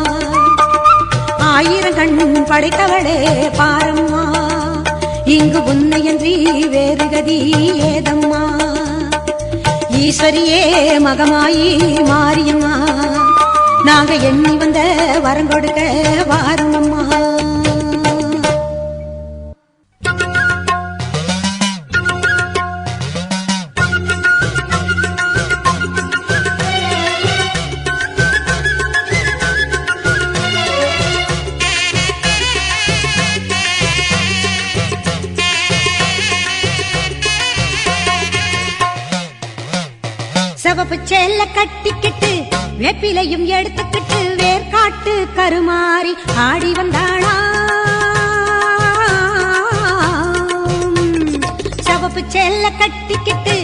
ஆயிரம் கண் படைத்தவளே பாரம்மா, இங்கு உன்னையன்றி வேறு கதி ஏதம்மா. ஈஸ்வரியே மகமாயி மாரியம்மா, நாங்க எண்ணி வந்த வரங்கொடுக்க வாருமம்மா. சிவப்பு சேல கட்டிக்கிட்டு வேப்பிலையும் எடுத்துக்கிட்டு வேர்காட்டு கருமாறி ஆடி வந்தாளா. சிவப்பு சேல கட்டிக்கிட்டு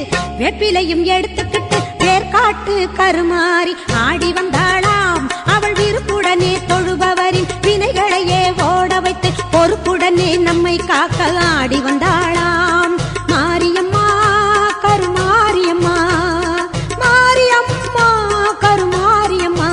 வேப்பிலையும் எடுத்துக்கிட்டு வேர்காட்டு கருமாறி ஆடி வந்தாளாம். அவள் விருப்புடனே தொழுபவரின் வினைகளையே ஓட வைத்து பொறுப்புடனே நம்மை காக்க ஆடி வந்தாளாம். மாரியம்மா கருமாரியம்மா, மாரியம்மா கருமாரியம்மா.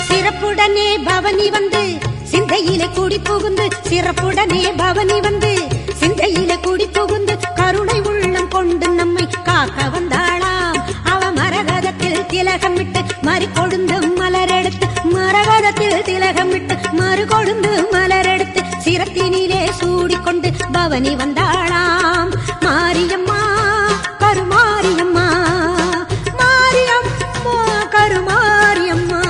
சிறப்புடனே பவனி வந்து சிந்தையிலே கூடி புகுந்து, சிறப்புடனே பவனி வந்து சிந்தையிலே கூடி புகுந்து கருணை உள்ளம் கொண்டு நம்மை காக்க வந்தாளாம். அவ மரகதத்தில் திலகமிட்டு மறு கொழுந்து மலரெடுத்து, மரகதத்தில் திலகமிட்டு மறு கொழுந்து மலரெடுத்து சிரத்தினிலே சூடிக்கொண்டு பவனி வந்தாளாம். மாரியம்மா கருமாரியம்மா, மாரியம்மா கருமாரியம்மா.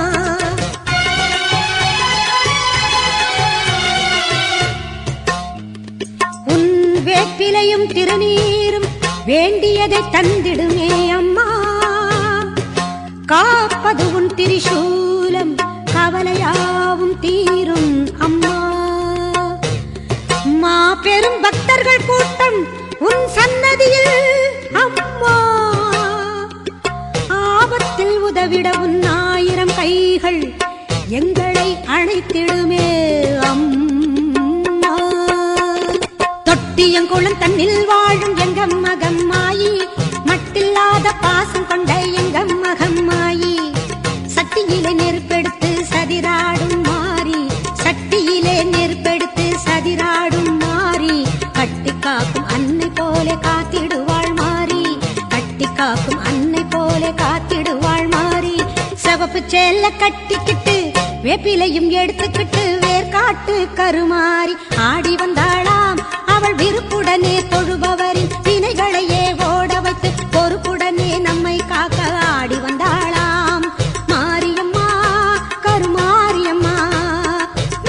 உன் வேப்பிலையும் திருநீரும் வேண்டியதை தந்திடுமே அம்மா, காப்பது உன் திரிசூலம் கவலையாவும் தீரும் அம்மா. மாபெரும் பக்தர்கள் கூட்டம் உன் சன்னதியில் அம்மா, ஆபத்தில் உதவிட உன் 1000 கைகள் எங்களை அழைத்திடுமே அம்மா. தொட்டியங்குளம் தன்னில் வாழும் எங்க மகம்மாயி, மட்டில்லாத பாசம் கொண்ட எங்க மகம்மாயி, சட்டியிலே நெருப்பெடுத்து சதிராடும் மாறி, சட்டியிலே நெருப்பெடுத்து சதிராடும் மாறி, கட்டி காக்கும் அன்னை போல காத்திடுவாள் மாறி, கட்டி காக்கும் அன்னை போல காத்திடுவாள் மாறி. சிவப்பு சேல கட்டிக்கிட்டு வேப்பிலையும் எடுத்துக்கிட்டு வேர்காட்டு கருமாறி ஆடி வந்தாளாம். அவள் விருப்புடனே தொழுபவரின் வினைகளையே ஓட வைத்து பொறுப்புடனே நம்மை காக்க ஆடி வந்தாளாம். மாரியம்மா கருமாரியம்மா,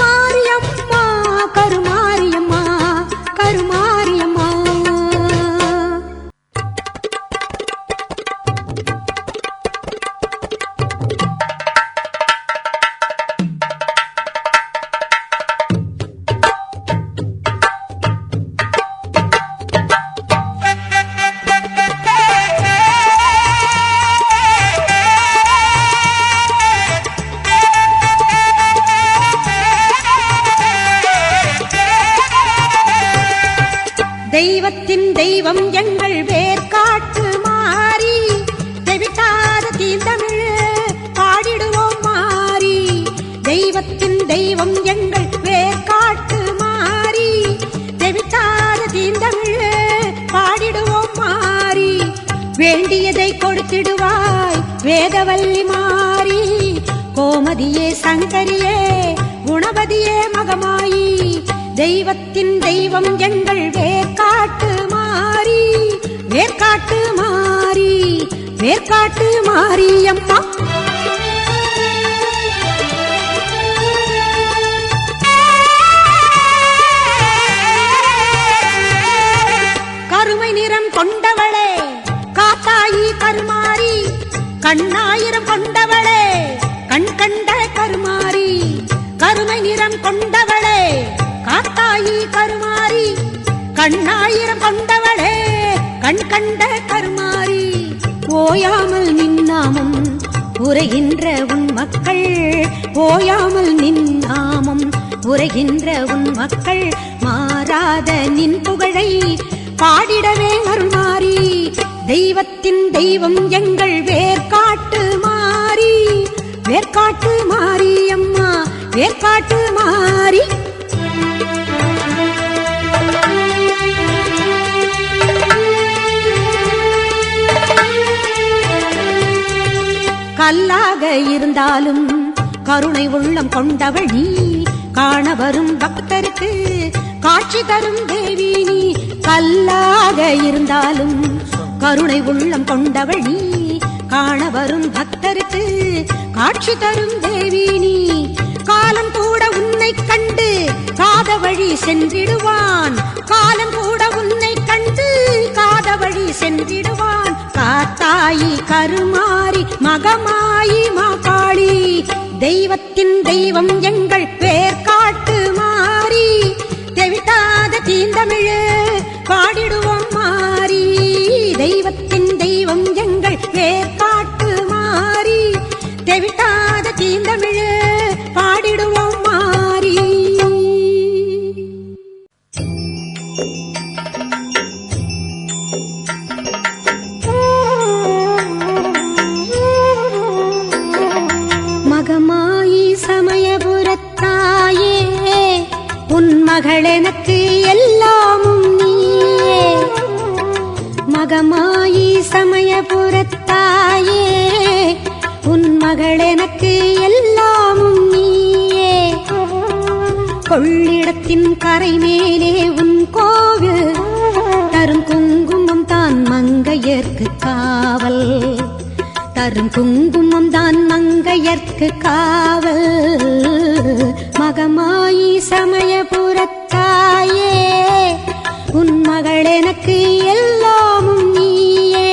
மாரியம்மா கருமாரியம்மா, கருமாரியம்மா. தெய்வத்தின் தெய்வம் எங்கள் வேர்காட்டு மாறி, தெவிட்டாத தீந்தமிழ் பாடிடுவோம் மாறி. தெய்வத்தின் தெய்வம் எங்கள் வேர்காட்டு மாறி, தெவிட்டாத தீந்தமிழ் பாடிடுவோம் மாறி. வேண்டியதை கொடுத்திடுவாய் வேதவல்லி மாறி, கோமதியே சங்கரியே குணவதியே மகமாயி. தெய்வத்தின் தெய்வம் எங்கள் வேர்காட்டு மாறி, வேர்காட்டு மாறி, வேர்காட்டு மாரியம்மா. கருமை நிறம் கொண்டவளே காத்தாயி கருமாரி, கண்ணாயிரம் கொண்டவளே கண் கண்ட கருமாரி. கருமை நிறம் கொண்டவளே காத்தாயி கருமாரி, கண்ணாயிரம் கொண்டவளே கண் கண்ட கருமாரி. ஓயாமல் நின்னாமம் உரைகின்ற உன் மக்கள், ஓயாமல் நின்னாமம் உரைகின்ற உன் மக்கள், மாறாத நின் புகழை பாடிடவே அருள்மாரி. தெய்வத்தின் தெய்வம் எங்கள் வேர்காட்டு மாறி, வேர்காட்டு மாரியம்மா, வேர்காட்டு மாறி. கல்லாக இருந்தாலும் கருணை உள்ளம் கொண்டவள் நீ, காண வரும் பக்தருக்கு காட்சி தரும் தேவி நீ. கல்லாக இருந்தாலும் கருணை உள்ளம் கொண்டவள் நீ, காண வரும் பக்தருக்கு காட்சி தரும் தேவி நீ. காலம் கூட உன்னை கண்டு காத வழி சென்றிடுவான், காலம் கூட உன்னை கண்டு காத வழி சென்றிடுவான். காத்தாயி கருமாரி மகமாயி மாகாளி, தெய்வத்தின் தெய்வம் எங்கள் பேர் காட்டு மாறி. தெவிட்டாத தீந்தமிழ் பாடிடுவோம் மாறி, தெய்வத்தின் தெய்வம் எங்கள் பேர் காட்டு மாறி. தெவிட்டாத தீந்தமிழ் பாடிடுவோம் மாறி. மகமாயி சமயபுரத்தாயே, உன் மகள் எனக்கு எல்லாமும் நீயே. மகமாயி சமயபுரத்தாயே, உன் மகள் எனக்கு எல்லாமும் நீயே. கொள்ளிடத்தின் கரை மேலே உன் கோவில், தரும் குங்குமம் தான் மங்கையர்க்கு காவல், தரும் குங்குமம் தான் மங்கையர்க்கு காவல். மகமாயி சமயபுரத்தாயே, உன் மகள் எனக்கு எல்லாமும் நீயே.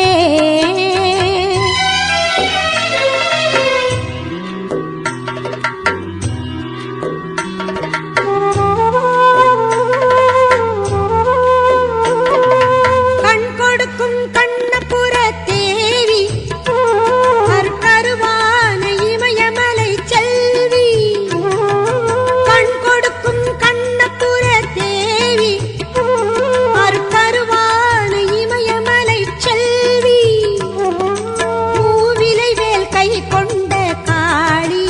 கண் கொடுக்கும் கண்ணபுர தேவி, கருவான இமயமலை செல்வி. கண் கொடுக்கும் கண்ணபுர தேவி, கருவான இமயமலை செல்வி. பூவிலை வேல் கை கொண்ட காளி,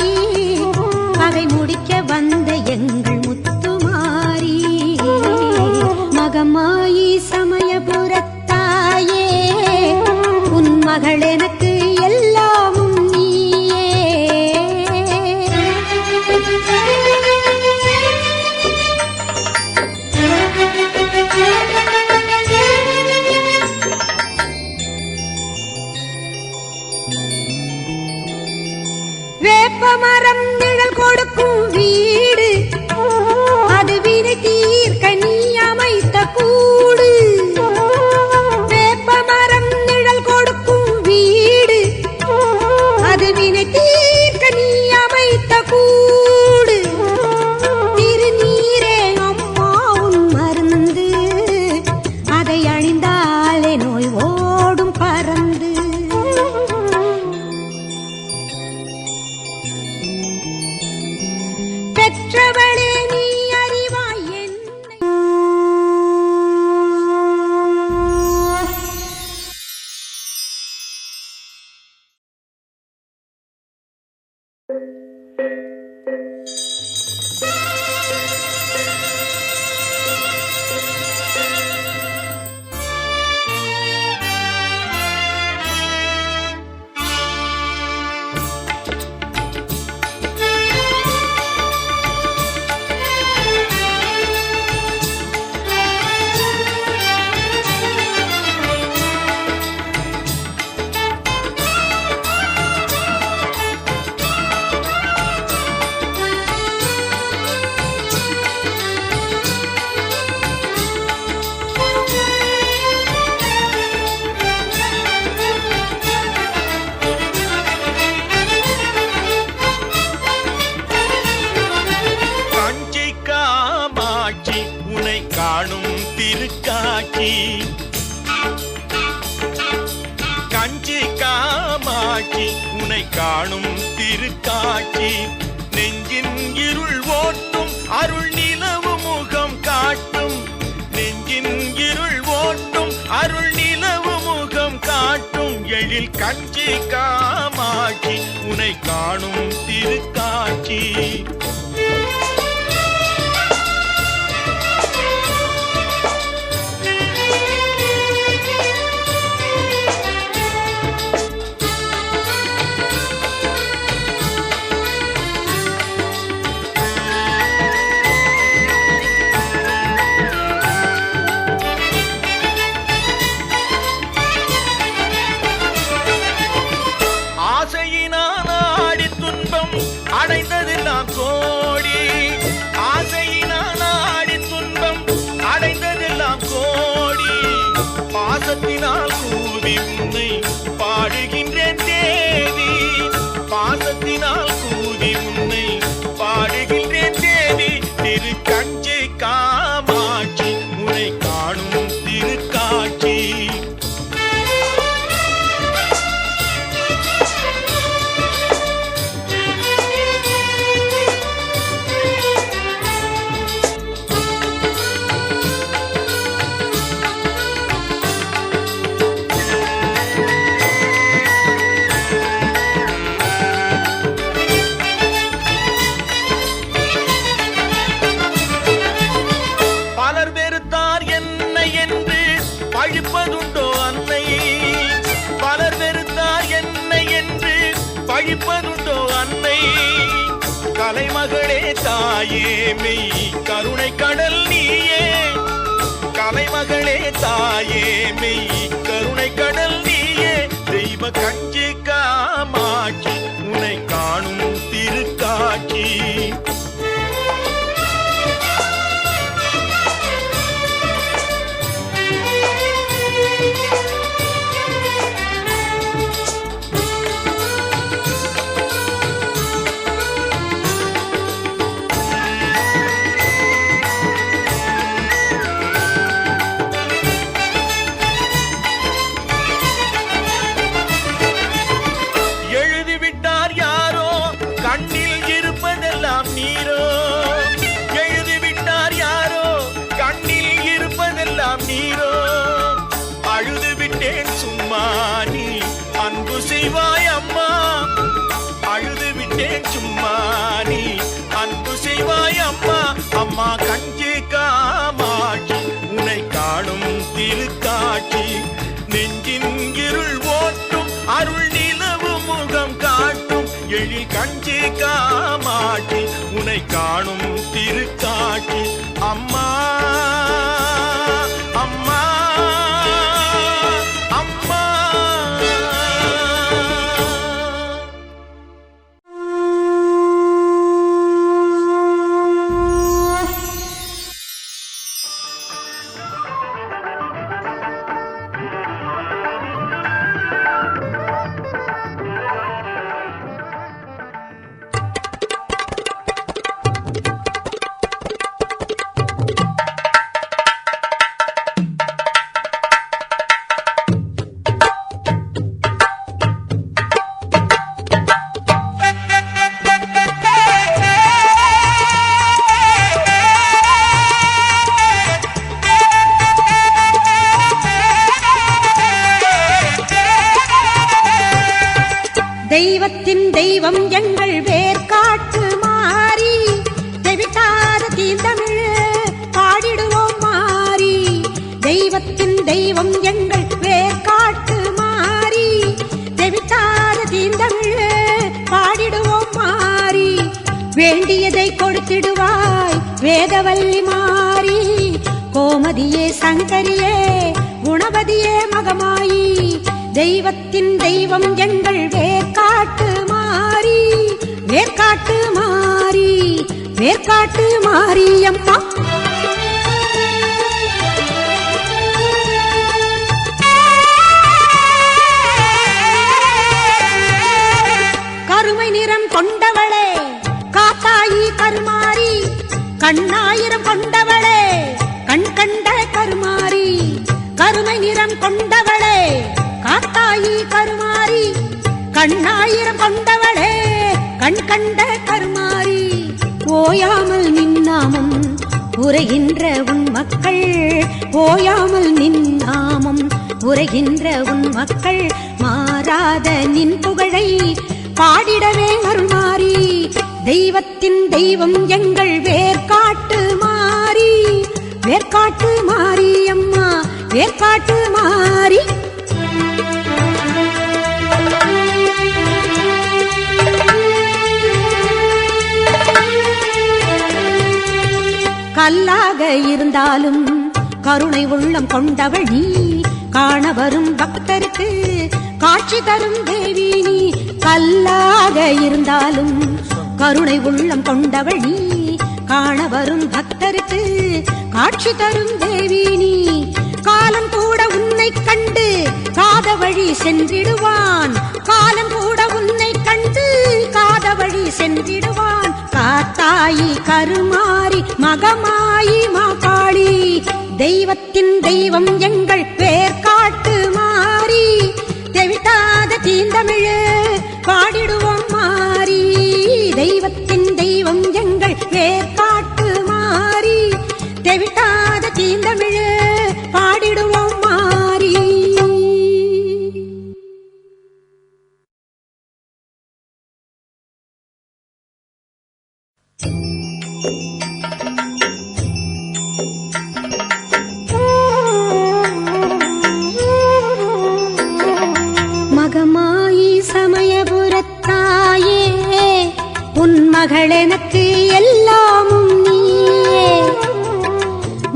பகை முடிக்க வந்த எங்கள் முத்துமாரி. மகமாயி சமயபுரத்தாயே, உன் மகள் எனக்கு எல்லாமும் நீயே. வேப்பமரம் நிழல் கொடுக்கும் வீடு, அது வினை தீர்க்க நீ அமைத்த கூடு. வேப்பமரம் நிழல் கொடுக்கும் வீடு, அது வினை தீர்க்க நீ அமைத்த கூடு. திருநீரே அம்மா உன் மருந்து, அதை அணிந்தாலே நோய் ஓடும் பறந்து. பெற்றவளே நீ அறிவாய் என்னை. திருக்காட்சி கஞ்சி காமாட்சி உனை காணும் திருக்காட்சி நெஞ்சின் இருள் ஓட்டும் அருள் நிலவு முகம் காட்டும் நெஞ்சின் இருள் ஓட்டும் அருள் நிலவு முகம் காட்டும் எழில் கஞ்சி காமாட்சி உனை காணும் திருக்காட்சி எல்லாம் கோடி பாசத்தினால் கூவி உன்னை பாடுகின்றேன் தேவி பாசத்தினால் கூவி உன்னை பாடுகின்றேன் தேவி திரு கஞ்சி காமாட்சி உன்னை காணும் திருக்காட்சி பழிப்பதுண்டோ அன்னை பலர் வெறுத்தார் என்னை என்று பழிப்பதுண்டோ அன்னை கலைமகளே தாயே மெய் கருணை கடல் நீயே கலைமகளே தாயே மெய் கருணை கடல் நீயே தெய்வ கஞ்சி காமாட்சி உன்னை காணும் திருக்காட்சி நீரோ அழுது விட்டேன் சும்மா நீ அன்பு செய்வாய் அம்மா அழுது விட்டேன் சும்மா நீ அன்பு செய்வாய் அம்மா அம்மா கஞ்சி காமாட்சி உன்னை காணும் திருக்காட்சி நெஞ்சின் இருள் ஓட்டும் அருள் நிலவு முகம் காட்டும் எழில் கஞ்சி காமாட்சி உன்னை காணும் திருக்காட்சி அம்மா அம்மா அம்மா தெய்வத்தின் தெய்வம் எங்கள் வேர்காட்டு மாறி தெவிட்டாத தீந்தமிழ் பாடிடுவோம் மாறி தெய்வத்தின் தெய்வம் எங்கள் வேர்காட்டு மாறி தெவிட்டாத தீந்தமிழ் பாடிடுவோம் மாறி வேண்டியதை கொடுத்திடுவாய் வேதவல்லி மாறி கோமதியே சங்கரியே குணவதியே மகமாயி தெய்வத்தின் தெய்வம் எங்கள் வேர்காட்டு மாறி வேர்காட்டு மாறி வேர்காட்டு மாரியம்மா கருமை நிறம் கொண்டவளே காத்தாயி கருமாரி கண்ணாயிரம் கொண்டவளே கண் கண்ட கருமாரி கருமை நிறம் கொண்டவளே காத்தாயி கருமாரி கண்ணாயிரம் கொண்டவளே கண் கண்ட கருமாரி ஓயாமல் நின்னாமம் உரைகின்ற உன் மக்கள் ஓயாமல் நின்னாமம் உரைகின்ற உன் மக்கள் மாறாத நின் புகழை பாடிடவே அருள்மாரி தெய்வத்தின் தெய்வம் எங்கள் வேர்காட்டு மாறி வேர்காட்டு மாரி அம்மா வேர்காட்டு மாறி கல்லாக இருந்தாலும் கருணை உள்ளம் கொண்டவள் நீ காண வரும் பக்தருக்கு காட்சி தரும் தேவி நீ கல்லாக இருந்தாலும் கருணை உள்ளம் கொண்டவள் நீ காண வரும் பக்தருக்கு காட்சி தரும் தேவி நீ வழி சென்றிடுவான். காலம் கூட உன்னை கண்டு காத வழி சென்றிடுவான். காத்தாயி கருமாரி மகமாயி மாகாளி, தெய்வத்தின் தெய்வம் எங்கள் வேர்காட்டு மாறி, தெவிட்டாத தீந்தமிழ் பாடிடுவோம் மாறி. தெய்வத்தின் தெய்வம் எங்கள் வேர்காட்டு மாறி, தெவிட்டாத தீந்தமிழ் பாடிடுவோம் மாறி. மகமாயி சமயபுரத்தாயே, உன் மகள் எனக்கு எல்லாமும் நீயே.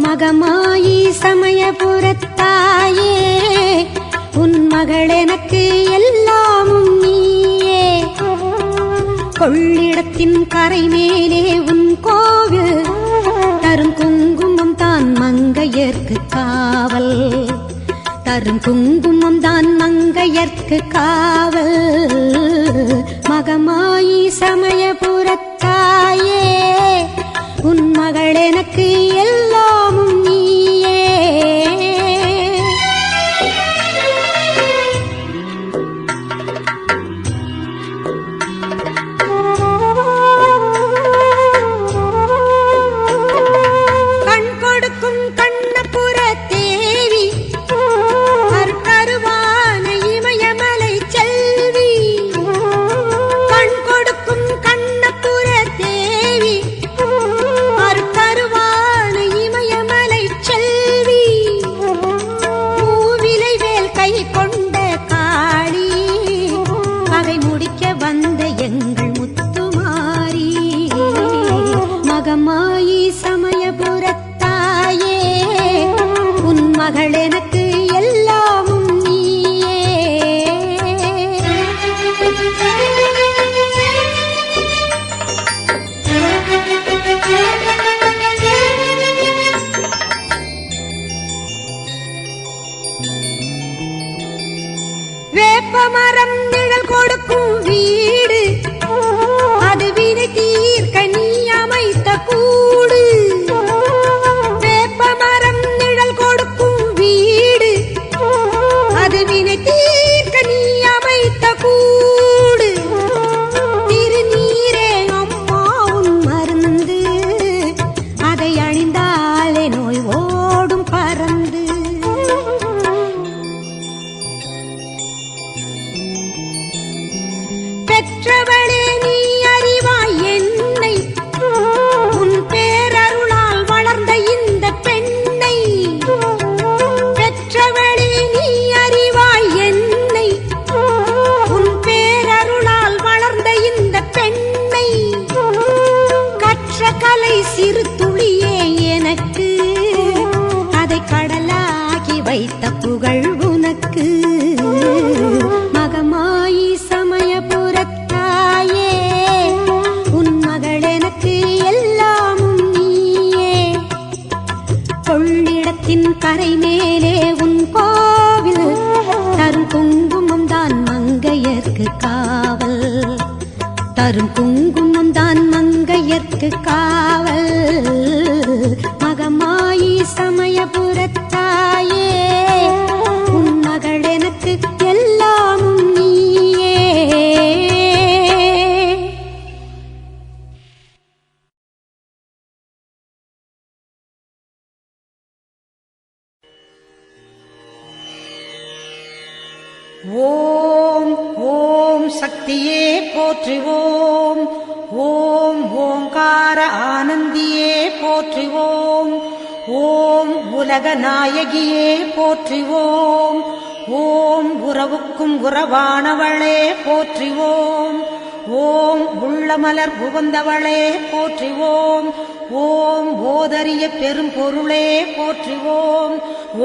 மகமாயி சமயபுரத்தாயே, உன் மகள் எனக்கு எல்லாமும் நீயே. கொள்ளிடத்தின் கரை மேலே உன் கோவில், தரும் குங்குமம் தான் மங்கையர்க்கு காவல். தரும் குங்குமம் தான் மங்கையர்க்கு காவல். மகமாயி சமயபுரத்தாயே, உன் மகள் எனக்கு எல்லாமும் நீயே. கண் கொடுக்கும் கண்ணபுர தேவி, கருவான இமயமலை செல்வி. கண் கொடுக்கும் கண்ணபுர தேவி, கருவான இமயமலை செல்வி. மூவிலை வேல் கை கொண்ட காளி, பகை முடிக்க வந்த எங்கள் முத்துமாரி. மகமாயி சமயபுரத்தாயே, உன் மகள் எனக்கு எல்லாமும் நீயே. வேப்பமரம் நிழல் கொடுக்கும் வீடு, அது வினை தீர்க்க நீ அமைத்த கூடு. வேப்பமரம் நிழல் கொடுக்கும் வீடு, அது வினை தீர்க்க நீ அமைத்த கூடு. திருநீரே அம்மா உன் மருந்து, அதை அணிந்தாலே நோய் ஓடும் பறந்து. பெற்றவளே நீ அறிவாய் என்னை, உன் பேரருளால் வளர்ந்த இந்த பெண்ணை. பெற்றவளே நீ அறிவாய் என்னை, உன் பேரருளால் வளர்ந்த இந்த பெண்ணை. கற்ற கலை சிறு துளியே எனக்கு, அதை கடலாகி வைத்த புகழ் உனக்கு. மகமாயி சமயபுரத்தாயே, உன் மகள் எனக்கு எல்லாமும் நீயே. கொள்ளிடத்தின் கரை மேலே உன் கோவில், தரும் குங்குமம் தான் மங்கையர்க்கு காவல். தரும் குங்குமம் தான் மங்கையர்க்கு காவல். மகமாயி சமயபுரத்தாயே, உன் மகள் எனக்கு எல்லாமும் நீயே. ஓம் ஓம் சக்தியே போற்றுவோம். ஓம் ஓங்கார ஆனந்தியே போற்றுவோம். ஓம் உலக நாயகியே போற்றுவோம். ஓம் உறவுக்கும் உறவானவளே போற்றுவோம். ஓம் உள்ளமலர் புகுந்தவளே போற்றுவோம். ஓம் ஓதரிய பெரும் பொருளே போற்றுவோம்.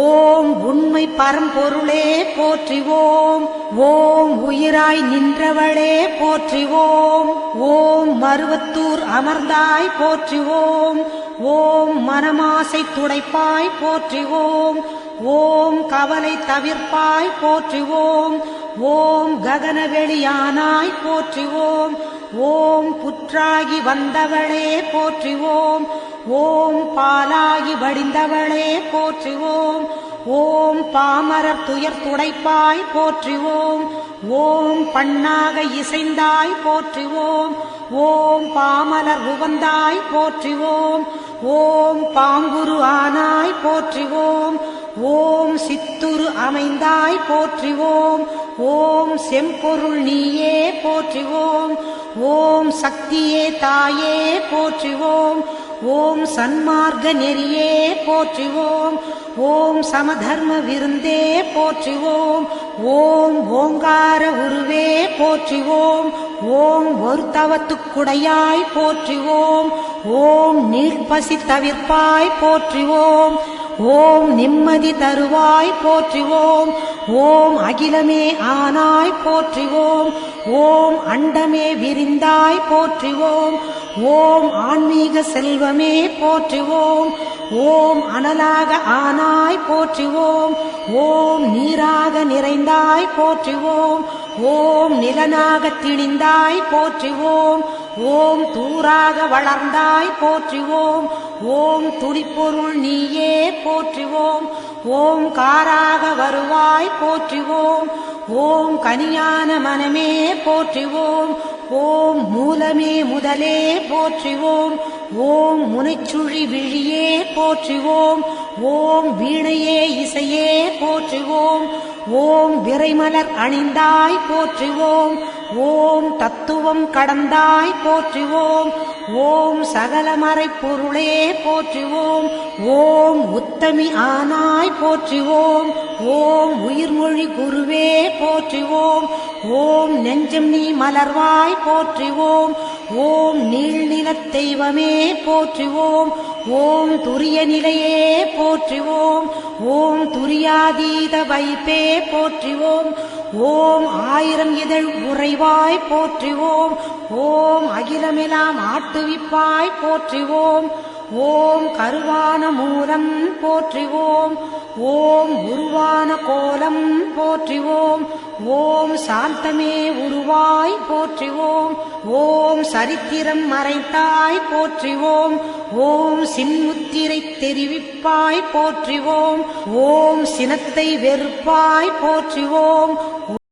ஓம் உண்மை பரம்பொருளே போற்றுவோம். ஓம் உயிராய் நின்றவளே போற்றுவோம். ஓம் மருவத்தூர் அமர்ந்தாய் போற்றுவோம். ஓம் மனமாசை துடைப்பாய் போற்றிவோம். ஓம் கவலை தவிர்ப்பாய் போற்றிவோம். ஓம் ககனவெளியானாய் போற்றிவோம். ஓம் புற்றாகி வந்தவளே போற்றிவோம். ஓம் பாலாகி வடிந்தவளே போற்றிவோம். ஓம் பாமரர் துயர் துடைப்பாய் போற்றிவோம். ஓம் பண்ணாக இசைந்தாய் போற்றிவோம். ஓம் பாமலர் உவந்தாய் போற்றிவோம். ஓம் பாங்குரு ஆனாய் போற்றிவோம். ஓம் சித்துரு அமைந்தாய் போற்றிவோம். ஓம் செம்பொருள் நீயே போற்றிவோம். ஓம் சக்தியே தாயே போற்றிவோம். ஓம் சன்மார்க்க நெறியே போற்றிவோம். ஓம் சமதர்ம விருந்தே போற்றிவோம். ஓம் ஓங்கார உருவே போற்றிவோம். ஓம் ஒருத்தவத்துக்குடையாய் போற்றிவோம். ஓம் நீழ்பசி தவிர்ப்பாய் போற்றிவோம். ஓம் நிம்மதி தருவாய் போற்றிவோம். ஓம் அகிலமே ஆனாய் போற்றிவோம். ஓம் அண்டமே விரிந்தாய் போற்றிவோம். ஓம் ஆன்மீக செல்வமே போற்றிவோம். ஓம் அனலாக ஆனாய் போற்றிவோம். ஓம் நீராக நிறைந்தாய் போற்றிவோம். ஓம் நிலனாக திணிந்தாய் போற்றிவோம். ஓம் தூராக வளர்ந்தாய் போற்றிவோம். ஓம் துடிப்பொருள் நீயே போற்றிவோம். ஓம் காராக வருவாய் போற்றிவோம். ஓம் கனியான மனமே போற்றிவோம். ஓம் மூலமே முதலே போற்றிவோம். ஓம் முனைச்சுழி விழியே போற்றிவோம். ஓம் வீணையே இசையே போற்றிவோம். ஓம் விரைமலர் அணிந்தாய் போற்றிவோம். ஓம் தத்துவம் கடந்தாய் போற்றிவோம். ஓம் சகலமறை பொருளே போற்றிவோம். ஓம் உத்தமி ஆனாய் போற்றிவோம். ஓம் உயிர்மொழி குருவே போற்றிவோம். ஓம் நெஞ்சம் நீ மலர்வாய் போற்றிவோம். ஓம் நீள்நிலத் தெய்வமே போற்றிவோம். ஓம் துரிய நிலையே போற்றிவோம். ஓம் துரியாதீத வைப்பே போற்றிவோம். ஓம் ஆயிரம் இதழ் உறைவாய் போற்றிவோம். ஓம் அகிலமெல்லாம் ஆட்டுவிப்பாய் போற்றிவோம். ஓம் கருவான மூலம் போற்றிவோம். ஓம் உருவான கோலம் போற்றிவோம். ஓம் சாந்தமே உருவாய் போற்றிவோம். ஓம் சரித்திரம் மறைத்தாய் போற்றிவோம். ஓம் சின்முத்திரை தெரிவிப்பாய் போற்றிவோம். ஓம் சினத்தை வெறுப்பாய் போற்றிவோம்.